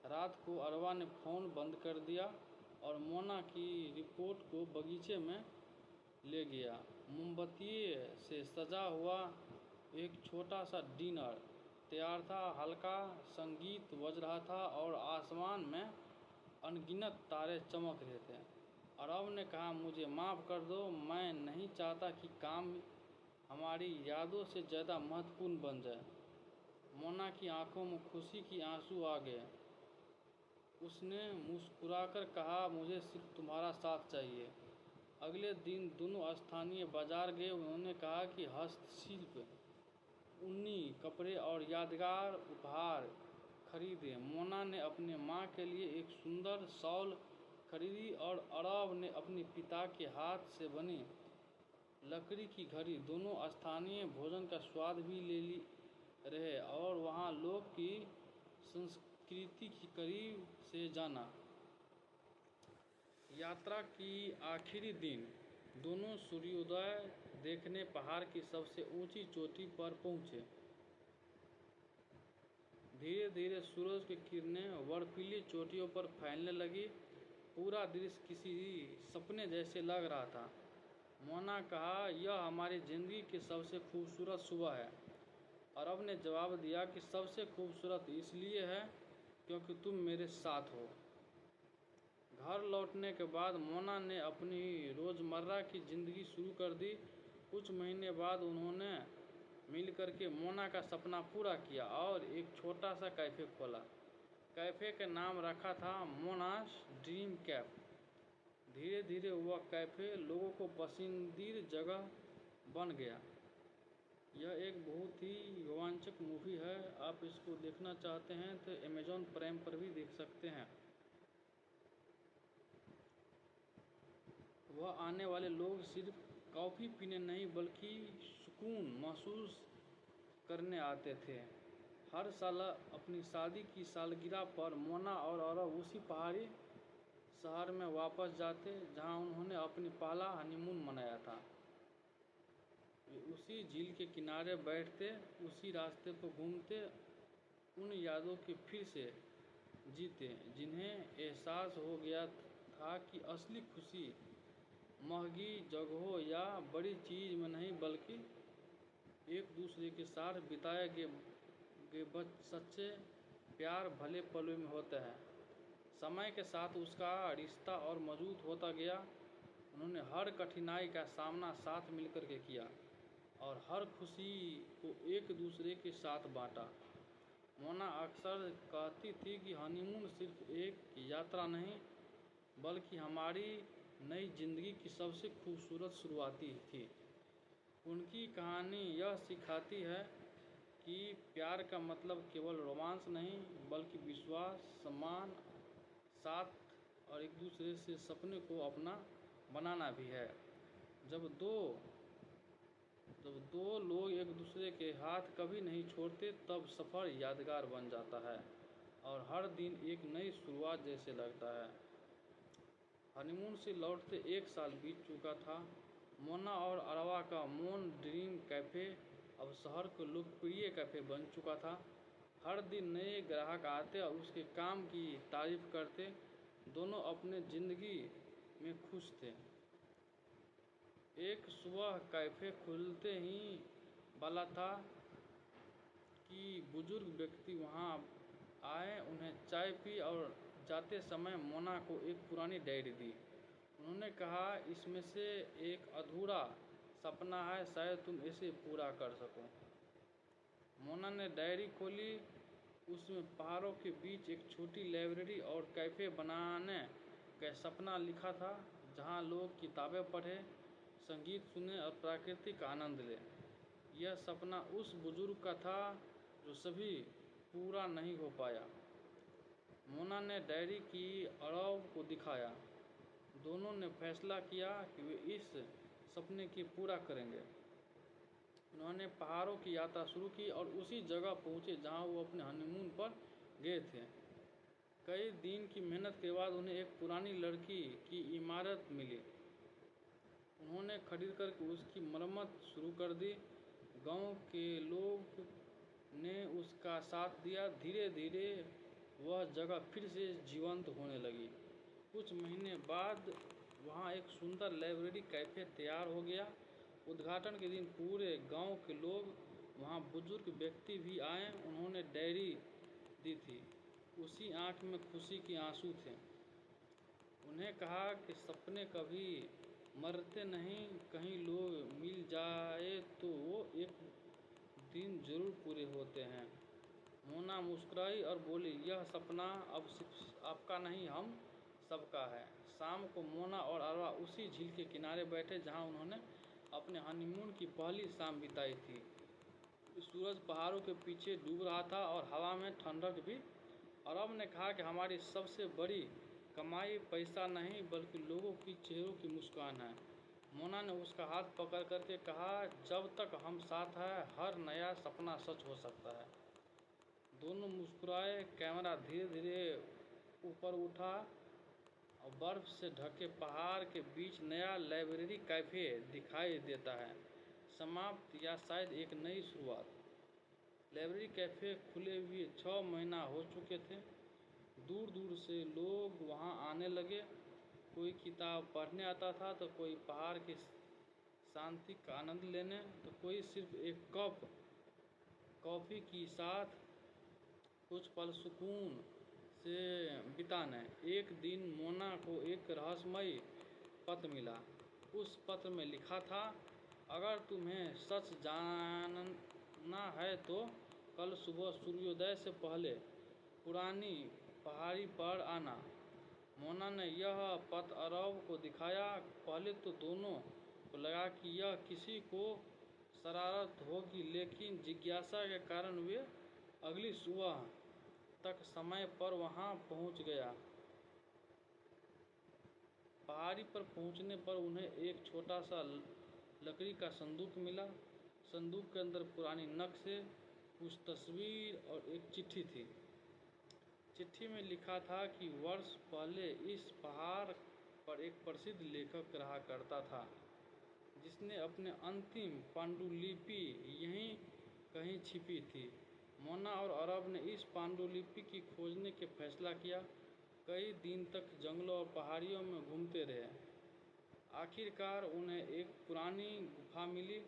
रात को अरबा ने फ़ोन बंद कर दिया और मोना की रिपोर्ट को बगीचे में ले गया। मोमबत्ती से सजा हुआ एक छोटा सा डिनर तैयार था। हल्का संगीत बज रहा था और आसमान में अनगिनत तारे चमक रहे थे। अरब ने कहा, मुझे माफ़ कर दो, मैं नहीं चाहता कि काम हमारी यादों से ज़्यादा महत्वपूर्ण बन जाए। मोना की आंखों में खुशी की आंसू आ गए। उसने मुस्कुराकर कहा, मुझे सिर्फ तुम्हारा साथ चाहिए। अगले दिन दोनों स्थानीय बाजार गए। उन्होंने कहा कि हस्तशिल्प, ऊनी कपड़े और यादगार उपहार खरीदे। मोना ने अपने माँ के लिए एक सुंदर शॉल खरीदी और अरब ने अपने पिता के हाथ से बनी लकड़ी की घड़ी। दोनों स्थानीय भोजन का स्वाद भी ले रहे और वहाँ लोग की संस्कृति की करीब से जाना। यात्रा की आखिरी दिन दोनों सूर्योदय देखने पहाड़ की सबसे ऊंची चोटी पर पहुँचे। धीरे धीरे सूरज की किरणें बर्फीली चोटियों पर फैलने लगी। पूरा दृश्य किसी सपने जैसे लग रहा था। मोना कहा, यह हमारी ज़िंदगी की सबसे खूबसूरत सुबह है। अरब ने जवाब दिया कि सबसे खूबसूरत इसलिए है क्योंकि तुम मेरे साथ हो। घर लौटने के बाद मोना ने अपनी रोज़मर्रा की ज़िंदगी शुरू कर दी। कुछ महीने बाद उन्होंने मिलकर के मोना का सपना पूरा किया और एक छोटा सा कैफ़े खोला। कैफ़े का नाम रखा था मोनास ड्रीम कैफ। धीरे धीरे वह कैफ़े लोगों को पसंदीदा जगह बन गया। यह एक बहुत ही रोमांचक मूवी है। आप इसको देखना चाहते हैं तो अमेज़ॉन प्राइम पर भी देख सकते हैं। वह आने वाले लोग सिर्फ कॉफ़ी पीने नहीं बल्कि सुकून महसूस करने आते थे। हर साल अपनी शादी की सालगिरह पर मोना और अरब उसी पहाड़ी शहर में वापस जाते जहां उन्होंने अपनी पहला हनीमून मनाया था। वे उसी झील के किनारे बैठते, उसी रास्ते पर घूमते, उन यादों की फिर से जीते जिन्हें एहसास हो गया था कि असली खुशी महंगी जगहों या बड़ी चीज़ में नहीं बल्कि एक दूसरे के साथ बिताए गए सच्चे प्यार भले पलों में होता है। समय के साथ उसका रिश्ता और मजबूत होता गया। उन्होंने हर कठिनाई का सामना साथ मिलकर के किया। और हर खुशी को एक दूसरे के साथ बांटा। मोना अक्सर कहती थी कि हनीमून सिर्फ एक यात्रा नहीं बल्कि हमारी नई जिंदगी की सबसे खूबसूरत शुरुआती थी। उनकी कहानी यह सिखाती है कि प्यार का मतलब केवल रोमांस नहीं बल्कि विश्वास, सम्मान, साथ और एक दूसरे से सपने को अपना बनाना भी है। जब दो जब दो लोग एक दूसरे के हाथ कभी नहीं छोड़ते तब सफ़र यादगार बन जाता है और हर दिन एक नई शुरुआत जैसे लगता है। हनीमून से लौटते 1 साल बीत चुका था। मोना और अरवा का मून ड्रीम कैफ़े अब शहर का लोकप्रिय कैफ़े बन चुका था। हर दिन नए ग्राहक आते और उसके काम की तारीफ करते। दोनों अपने ज़िंदगी में खुश थे। एक सुबह कैफ़े खुलते ही वाला था कि बुजुर्ग व्यक्ति वहां आए, उन्हें चाय पी और जाते समय मोना को एक पुरानी डायरी दी। उन्होंने कहा, इसमें से एक अधूरा सपना है, शायद तुम इसे पूरा कर सको। मोना ने डायरी खोली। उसमें पहाड़ों के बीच एक छोटी लाइब्रेरी और कैफ़े बनाने का सपना लिखा था, जहां लोग किताबें पढ़े, संगीत सुने और प्रकृति का आनंद ले। यह सपना उस बुजुर्ग का था जो सभी पूरा नहीं हो पाया। मोना ने डायरी की अरव को दिखाया। दोनों ने फैसला किया कि वे इस सपने की पूरा करेंगे। उन्होंने पहाड़ों की यात्रा शुरू की और उसी जगह पहुंचे जहां वो अपने हनीमून पर गए थे। कई दिन की मेहनत के बाद उन्हें एक पुरानी लड़की की इमारत मिली। उन्होंने खरीद कर उसकी मरम्मत शुरू कर दी। गांव के लोग ने उसका साथ दिया। धीरे धीरे वह जगह फिर से जीवंत होने लगी। कुछ महीने बाद वहां एक सुंदर लाइब्रेरी कैफ़े तैयार हो गया। उद्घाटन के दिन पूरे गांव के लोग वहां बुजुर्ग व्यक्ति भी आए। उन्होंने डायरी दी थी। उसी आंख में खुशी के आंसू थे। उन्हें कहा कि सपने कभी मरते नहीं, कहीं लोग मिल जाए तो वो एक दिन जरूर पूरे होते हैं। मोना मुस्कुराई और बोली, यह सपना अब सिर्फ आपका नहीं, हम सबका है। शाम को मोना और अरवा उसी झील के किनारे बैठे जहां उन्होंने अपने हनीमून की पहली शाम बिताई थी। सूरज पहाड़ों के पीछे डूब रहा था और हवा में ठंडक भी। अरब ने कहा कि हमारी सबसे बड़ी कमाई पैसा नहीं बल्कि लोगों की चेहरों की मुस्कान है। मोना ने उसका हाथ पकड़ करके कहा, जब तक हम साथ हैं हर नया सपना सच हो सकता है। दोनों मुस्कुराए। कैमरा धीरे धीरे ऊपर उठा और बर्फ से ढके पहाड़ के बीच नया लाइब्रेरी कैफ़े दिखाई देता है। समाप्त या शायद एक नई शुरुआत। लाइब्रेरी कैफ़े खुले हुए 6 महीना हो चुके थे। दूर दूर से लोग वहां आने लगे। कोई किताब पढ़ने आता था तो कोई पहाड़ की शांति का आनंद लेने, तो कोई सिर्फ एक कप कॉफ़ी के साथ कुछ पल सुकून से बिताने। एक दिन मोना को एक रहस्यमय पत्र मिला। उस पत्र में लिखा था, अगर तुम्हें सच जानना है तो कल सुबह सूर्योदय से पहले पुरानी पहाड़ी पर आना। मोना ने यह पत्र अरब को दिखाया। पहले तो दोनों को लगा कि यह किसी को शरारत होगी, लेकिन जिज्ञासा के कारण वे अगली सुबह तक समय पर वहां पहुंच गया। पहाड़ी पर पहुंचने पर उन्हें एक छोटा सा लकड़ी का संदूक मिला। संदूक के अंदर पुरानी नक्शे, कुछ तस्वीर और एक चिट्ठी थी। चिट्ठी में लिखा था कि वर्ष पहले इस पहाड़ पर एक प्रसिद्ध लेखक रहा करता था, जिसने अपने अंतिम पांडुलिपि यहीं कहीं छिपी थी। मोना और अरब ने इस पांडुलिपि की खोजने के फैसला किया। कई दिन तक जंगलों और पहाड़ियों में घूमते रहे। आखिरकार उन्हें एक पुरानी गुफा मिली।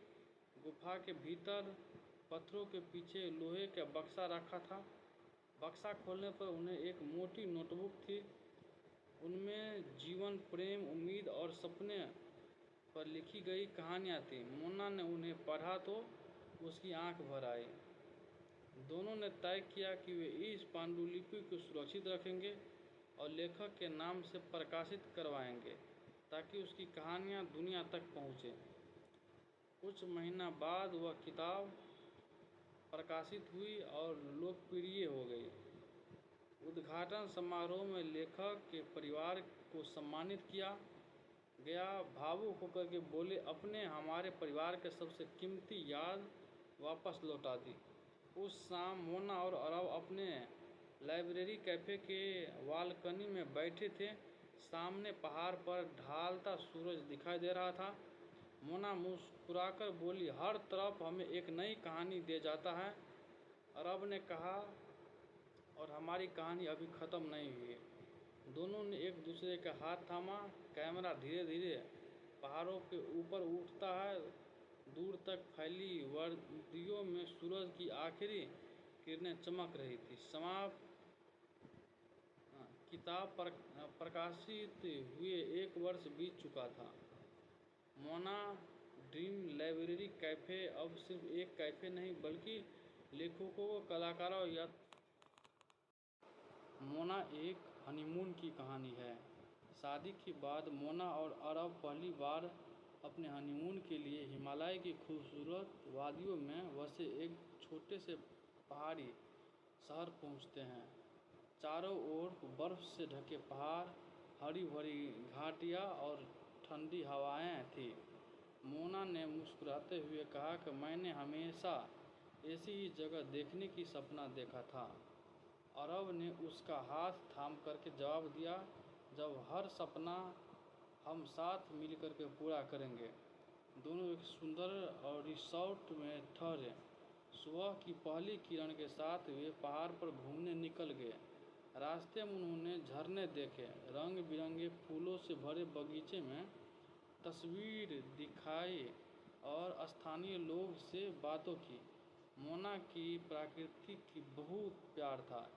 गुफा के भीतर पत्थरों के पीछे लोहे का बक्सा रखा था। बक्सा खोलने पर उन्हें एक मोटी नोटबुक थी। उनमें जीवन, प्रेम, उम्मीद और सपने पर लिखी गई कहानियाँ थीं। मोना ने उन्हें पढ़ा तो उसकी आंख भर आई। दोनों ने तय किया कि वे इस पांडुलिपि को सुरक्षित रखेंगे और लेखक के नाम से प्रकाशित करवाएंगे ताकि उसकी कहानियाँ दुनिया तक पहुँचें। कुछ महीना बाद वह किताब प्रकाशित हुई और लोकप्रिय हो गई। उद्घाटन समारोह में लेखक के परिवार को सम्मानित किया गया। भावुक होकर के बोले, अपने हमारे परिवार के सबसे कीमती याद वापस लौटा दी। उस शाम मोना और अरब अपने लाइब्रेरी कैफ़े के बालकनी में बैठे थे। सामने पहाड़ पर ढलता सूरज दिखाई दे रहा था। मोना मुस्कुराकर बोली, हर तरफ हमें एक नई कहानी दे जाता है। अरब ने कहा, और हमारी कहानी अभी ख़त्म नहीं हुई है। दोनों ने एक दूसरे का हाथ थामा। कैमरा धीरे धीरे पहाड़ों के ऊपर उठता है। दूर तक फैली वादियों में सूरज की आखिरी किरणें चमक रही थी। समाप्त। किताब प्रकाशित हुए 1 वर्ष बीत चुका था। मोना ड्रीम लाइब्रेरी कैफ़े अब सिर्फ एक कैफ़े नहीं बल्कि लेखकों, कलाकारों या मोना एक हनीमून की कहानी है। शादी के बाद मोना और अरब पहली बार अपने हनीमून के लिए हिमालय की खूबसूरत वादियों में बसे एक छोटे से पहाड़ी शहर पहुंचते हैं। चारों ओर बर्फ से ढके पहाड़, हरी भरी घाटियां और ठंडी हवाएं थीं। मोना ने मुस्कुराते हुए कहा कि मैंने हमेशा ऐसी ही जगह देखने की सपना देखा था। अरब ने उसका हाथ थाम करके जवाब दिया, जब हर सपना हम साथ मिलकर के पूरा करेंगे। दोनों एक सुंदर और रिसोर्ट में ठहरे। सुबह की पहली किरण के साथ वे पहाड़ पर घूमने निकल गए। रास्ते में उन्होंने झरने देखे, रंग बिरंगे फूलों से भरे बगीचे में तस्वीर दिखाई और स्थानीय लोग से बातों की। मोना की प्रकृति की बहुत प्यार था,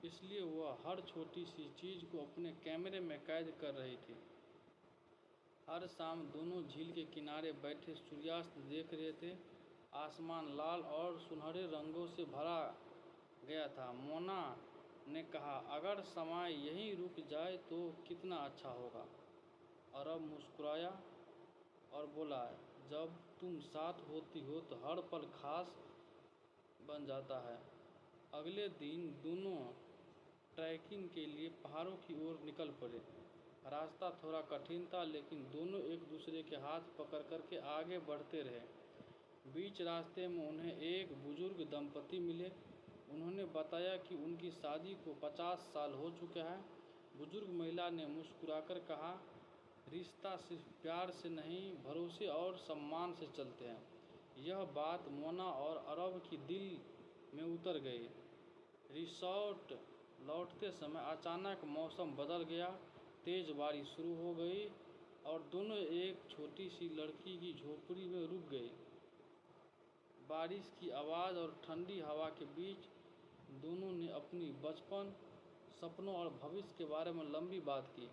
इसलिए वह हर छोटी सी चीज़ को अपने कैमरे में कैद कर रही थी। हर शाम दोनों झील के किनारे बैठे सूर्यास्त देख रहे थे। आसमान लाल और सुनहरे रंगों से भरा गया था। मोना ने कहा, अगर समय यहीं रुक जाए तो कितना अच्छा होगा। अरब मुस्कुराया और बोला, जब तुम साथ होती हो तो हर पल खास बन जाता है। अगले दिन दोनों ट्रैकिंग के लिए पहाड़ों की ओर निकल पड़े। रास्ता थोड़ा कठिन था, लेकिन दोनों एक दूसरे के हाथ पकड़ कर के आगे बढ़ते रहे। बीच रास्ते में उन्हें एक बुजुर्ग दंपति मिले। उन्होंने बताया कि उनकी शादी को 50 साल हो चुके हैं। बुजुर्ग महिला ने मुस्कुराकर कहा, रिश्ता सिर्फ प्यार से नहीं, भरोसे और सम्मान से चलते हैं। यह बात मोना और अरब की दिल में उतर गई। रिसोर्ट लौटते समय अचानक मौसम बदल गया। तेज बारिश शुरू हो गई और दोनों एक छोटी सी लड़की की झोपड़ी में रुक गए। बारिश की आवाज़ और ठंडी हवा के बीच दोनों ने अपनी बचपन, सपनों और भविष्य के बारे में लंबी बात की।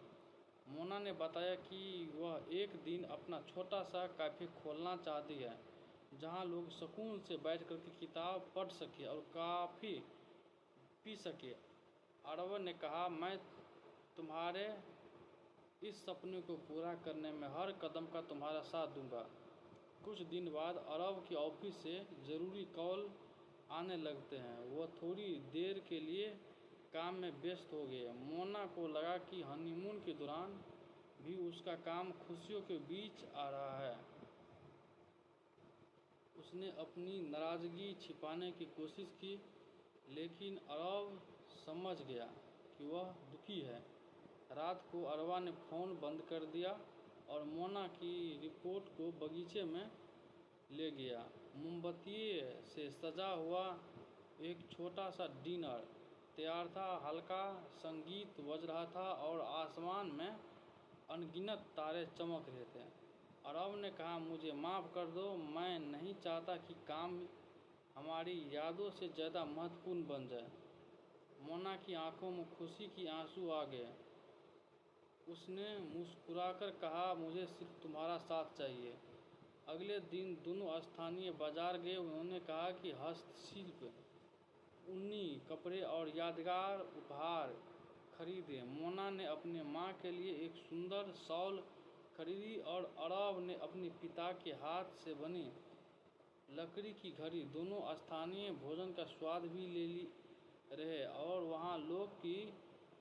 मोना ने बताया कि वह एक दिन अपना छोटा सा कैफ़े खोलना चाहती है, जहां लोग सुकून से बैठ कर के किताब पढ़ सके और कॉफ़ी पी सके। अरब ने कहा, मैं तुम्हारे इस सपने को पूरा करने में हर कदम का तुम्हारा साथ दूंगा। कुछ दिन बाद अरब के ऑफिस से ज़रूरी कॉल आने लगते हैं। वह थोड़ी देर के लिए काम में व्यस्त हो गए। मोना को लगा कि हनीमून के दौरान भी उसका काम खुशियों के बीच आ रहा है। उसने अपनी नाराज़गी छिपाने की कोशिश की, लेकिन अरब समझ गया कि वह दुखी है। रात को अरबा ने फ़ोन बंद कर दिया और मोना की रिपोर्ट को बगीचे में ले गया। मोमबत्ती से सजा हुआ एक छोटा सा डिनर तैयार था। हल्का संगीत बज रहा था और आसमान में अनगिनत तारे चमक रहे थे। अरब ने कहा, मुझे माफ़ कर दो, मैं नहीं चाहता कि काम हमारी यादों से ज़्यादा महत्वपूर्ण बन जाए। मोना की आंखों में खुशी के आंसू आ गए। उसने मुस्कुराकर कहा, मुझे सिर्फ तुम्हारा साथ चाहिए। अगले दिन दोनों स्थानीय बाजार गए। उन्होंने कहा कि हस्तशिल्प, ऊनी कपड़े और यादगार उपहार खरीदे। मोना ने अपने माँ के लिए एक सुंदर शॉल खरीदी और अरब ने अपने पिता के हाथ से बनी लकड़ी की घड़ी। दोनों स्थानीय भोजन का स्वाद भी ले रहे और वहाँ लोग की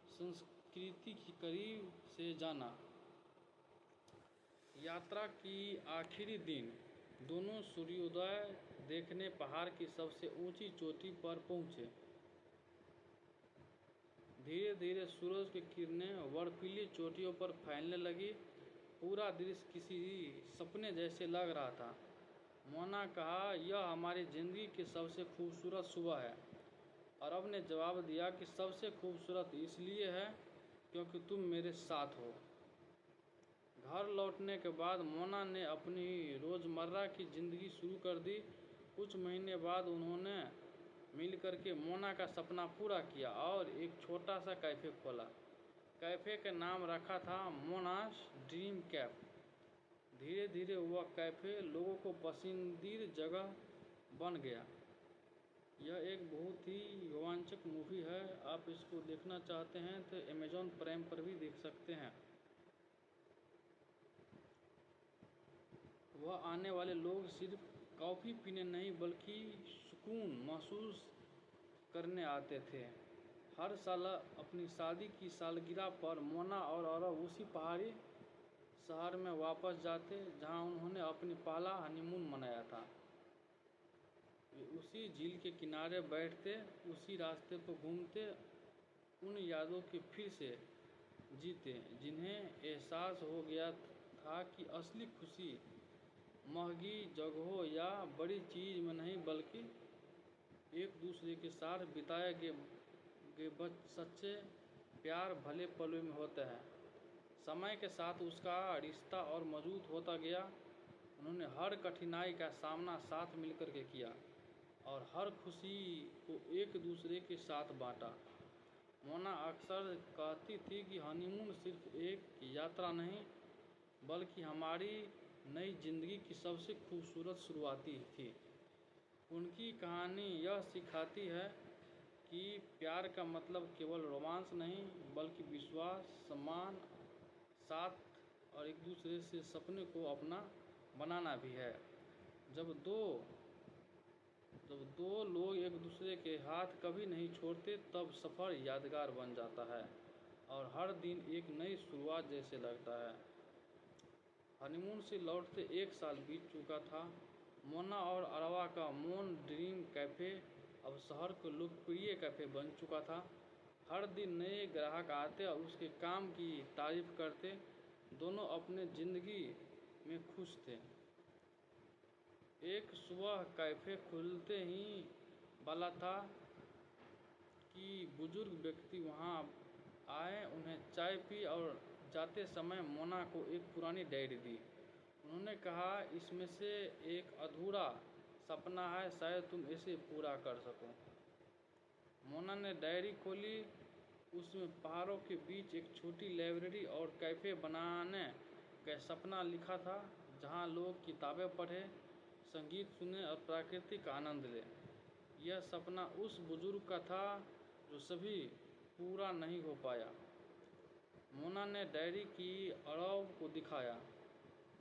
संस्कृति की करीब से जाना। यात्रा की आखिरी दिन दोनों सूर्योदय देखने पहाड़ की सबसे ऊंची चोटी पर पहुँचे। धीरे धीरे सूरज की किरणें बर्फीली चोटियों पर फैलने लगी। पूरा दृश्य किसी सपने जैसे लग रहा था। मोना कहा, यह हमारी ज़िंदगी की सबसे खूबसूरत सुबह है। अरब ने जवाब दिया कि सबसे खूबसूरत इसलिए है क्योंकि तुम मेरे साथ हो। घर लौटने के बाद मोना ने अपनी रोज़मर्रा की ज़िंदगी शुरू कर दी। कुछ महीने बाद उन्होंने मिलकर के मोना का सपना पूरा किया और एक छोटा सा कैफ़े खोला। कैफ़े का नाम रखा था मोनास ड्रीम कैफ़े। धीरे धीरे वह कैफ़े लोगों को पसंदीदा जगह बन गया। यह एक बहुत ही रोमांचक मूवी है। आप इसको देखना चाहते हैं तो अमेज़ॉन प्राइम पर भी देख सकते हैं। वह आने वाले लोग सिर्फ कॉफ़ी पीने नहीं बल्कि सुकून महसूस करने आते थे। हर साल अपनी शादी की सालगिरह पर मोना और अरब उसी पहाड़ी शहर में वापस जाते जहां उन्होंने अपनी पहला हनीमून मनाया था। वे उसी झील के किनारे बैठते, उसी रास्ते पर घूमते, उन यादों के फिर से जीते जिन्हें एहसास हो गया था कि असली खुशी महंगी जगहों या बड़ी चीज़ में नहीं बल्कि एक दूसरे के साथ बिताए गए सच्चे प्यार भले पलों में होता है। समय के साथ उसका रिश्ता और मजबूत होता गया। उन्होंने हर कठिनाई का सामना साथ मिलकर के किया और हर खुशी को एक दूसरे के साथ बांटा। मोना अक्सर कहती थी कि हनीमून सिर्फ एक यात्रा नहीं बल्कि हमारी नई जिंदगी की सबसे खूबसूरत शुरुआती थी। उनकी कहानी यह सिखाती है कि प्यार का मतलब केवल रोमांस नहीं बल्कि विश्वास, सम्मान, साथ और एक दूसरे से सपने को अपना बनाना भी है। जब दो लोग एक दूसरे के हाथ कभी नहीं छोड़ते तब सफ़र यादगार बन जाता है और हर दिन एक नई शुरुआत जैसे लगता है। हनीमून से लौटते 1 साल बीत चुका था। मोना और अरवा का मोन ड्रीम कैफ़े अब शहर का लोकप्रिय कैफ़े बन चुका था। हर दिन नए ग्राहक आते और उसके काम की तारीफ करते। दोनों अपने ज़िंदगी में खुश थे। एक सुबह कैफ़े खुलते ही वाला था कि बुजुर्ग व्यक्ति वहां आए, उन्हें चाय पी और जाते समय मोना को एक पुरानी डायरी दी। उन्होंने कहा, इसमें से एक अधूरा सपना है, शायद तुम इसे पूरा कर सको। मोना ने डायरी खोली। उसमें पहाड़ों के बीच एक छोटी लाइब्रेरी और कैफ़े बनाने का सपना लिखा था जहां लोग किताबें पढ़े, संगीत सुने और प्रकृति का आनंद ले। यह सपना उस बुजुर्ग का था जो सभी पूरा नहीं हो पाया। मोना ने डायरी की अरब को दिखाया।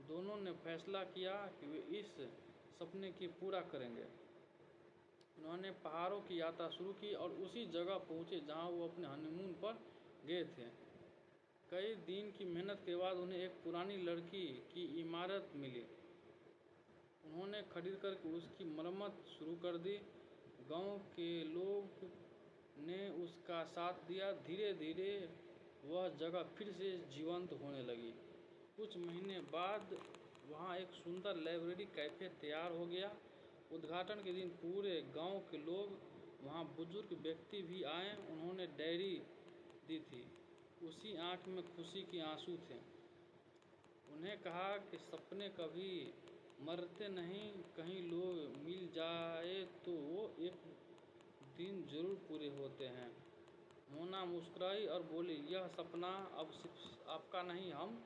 दोनों ने फैसला किया कि वे इस सपने की पूरा करेंगे। उन्होंने पहाड़ों की यात्रा शुरू की और उसी जगह पहुंचे जहां वो अपने हनीमून पर गए थे। कई दिन की मेहनत के बाद उन्हें एक पुरानी लड़की की इमारत मिली। उन्होंने खरीद कर उसकी मरम्मत शुरू कर दी। गांव के लोग ने उसका साथ दिया। धीरे धीरे वह जगह फिर से जीवंत होने लगी। कुछ महीने बाद वहाँ एक सुंदर लाइब्रेरी कैफ़े तैयार हो गया। उद्घाटन के दिन पूरे गांव के लोग वहाँ बुजुर्ग व्यक्ति भी आए। उन्होंने डायरी दी थी। उसी आँख में खुशी के आंसू थे। उन्हें कहा कि सपने कभी मरते नहीं, कहीं लोग मिल जाए तो वो एक दिन ज़रूर पूरे होते हैं। मोना मुस्कुराई और बोली, यह सपना अब सिर्फ आपका नहीं, हम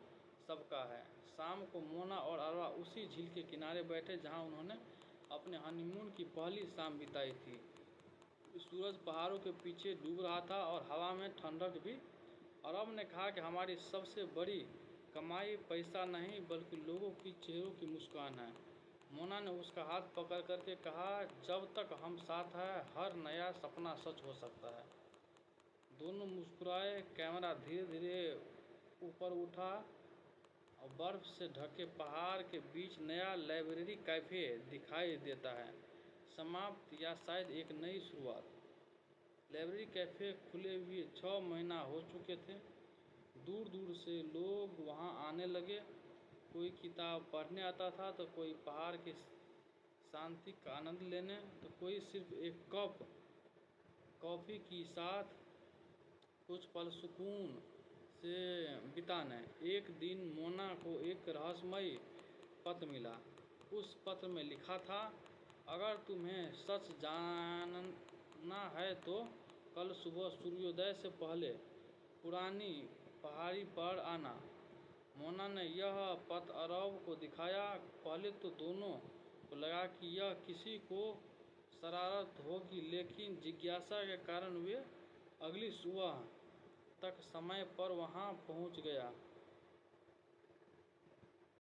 सबका है। शाम को मोना और अरवा उसी झील के किनारे बैठे जहां उन्होंने अपने हनीमून की पहली शाम बिताई थी। सूरज पहाड़ों के पीछे डूब रहा था और हवा में ठंडक भी। अरब ने कहा कि हमारी सबसे बड़ी कमाई पैसा नहीं बल्कि लोगों की चेहरों की मुस्कान है। मोना ने उसका हाथ पकड़ करके कहा, जब तक हम साथ हैं हर नया सपना सच हो सकता है। दोनों मुस्कुराए। कैमरा धीरे धीरे ऊपर उठा और बर्फ से ढके पहाड़ के बीच नया लाइब्रेरी कैफ़े दिखाई देता है। समाप्त या शायद एक नई शुरुआत। लाइब्रेरी कैफ़े खुले हुए 6 महीना हो चुके थे। दूर दूर से लोग वहां आने लगे। कोई किताब पढ़ने आता था तो कोई पहाड़ की शांति का आनंद लेने, तो कोई सिर्फ एक कप कॉफ़ी के साथ कुछ पल सुकून से बिताने। एक दिन मोना को एक रहस्यमयी पत्र मिला। उस पत्र में लिखा था, अगर तुम्हें सच जानना है तो कल सुबह सूर्योदय से पहले पुरानी पहाड़ी पर आना। मोना ने यह पत्र अरब को दिखाया। पहले तो दोनों को लगा कि यह किसी को शरारत होगी, लेकिन जिज्ञासा के कारण वे अगली सुबह तक समय पर वहां पहुंच गया।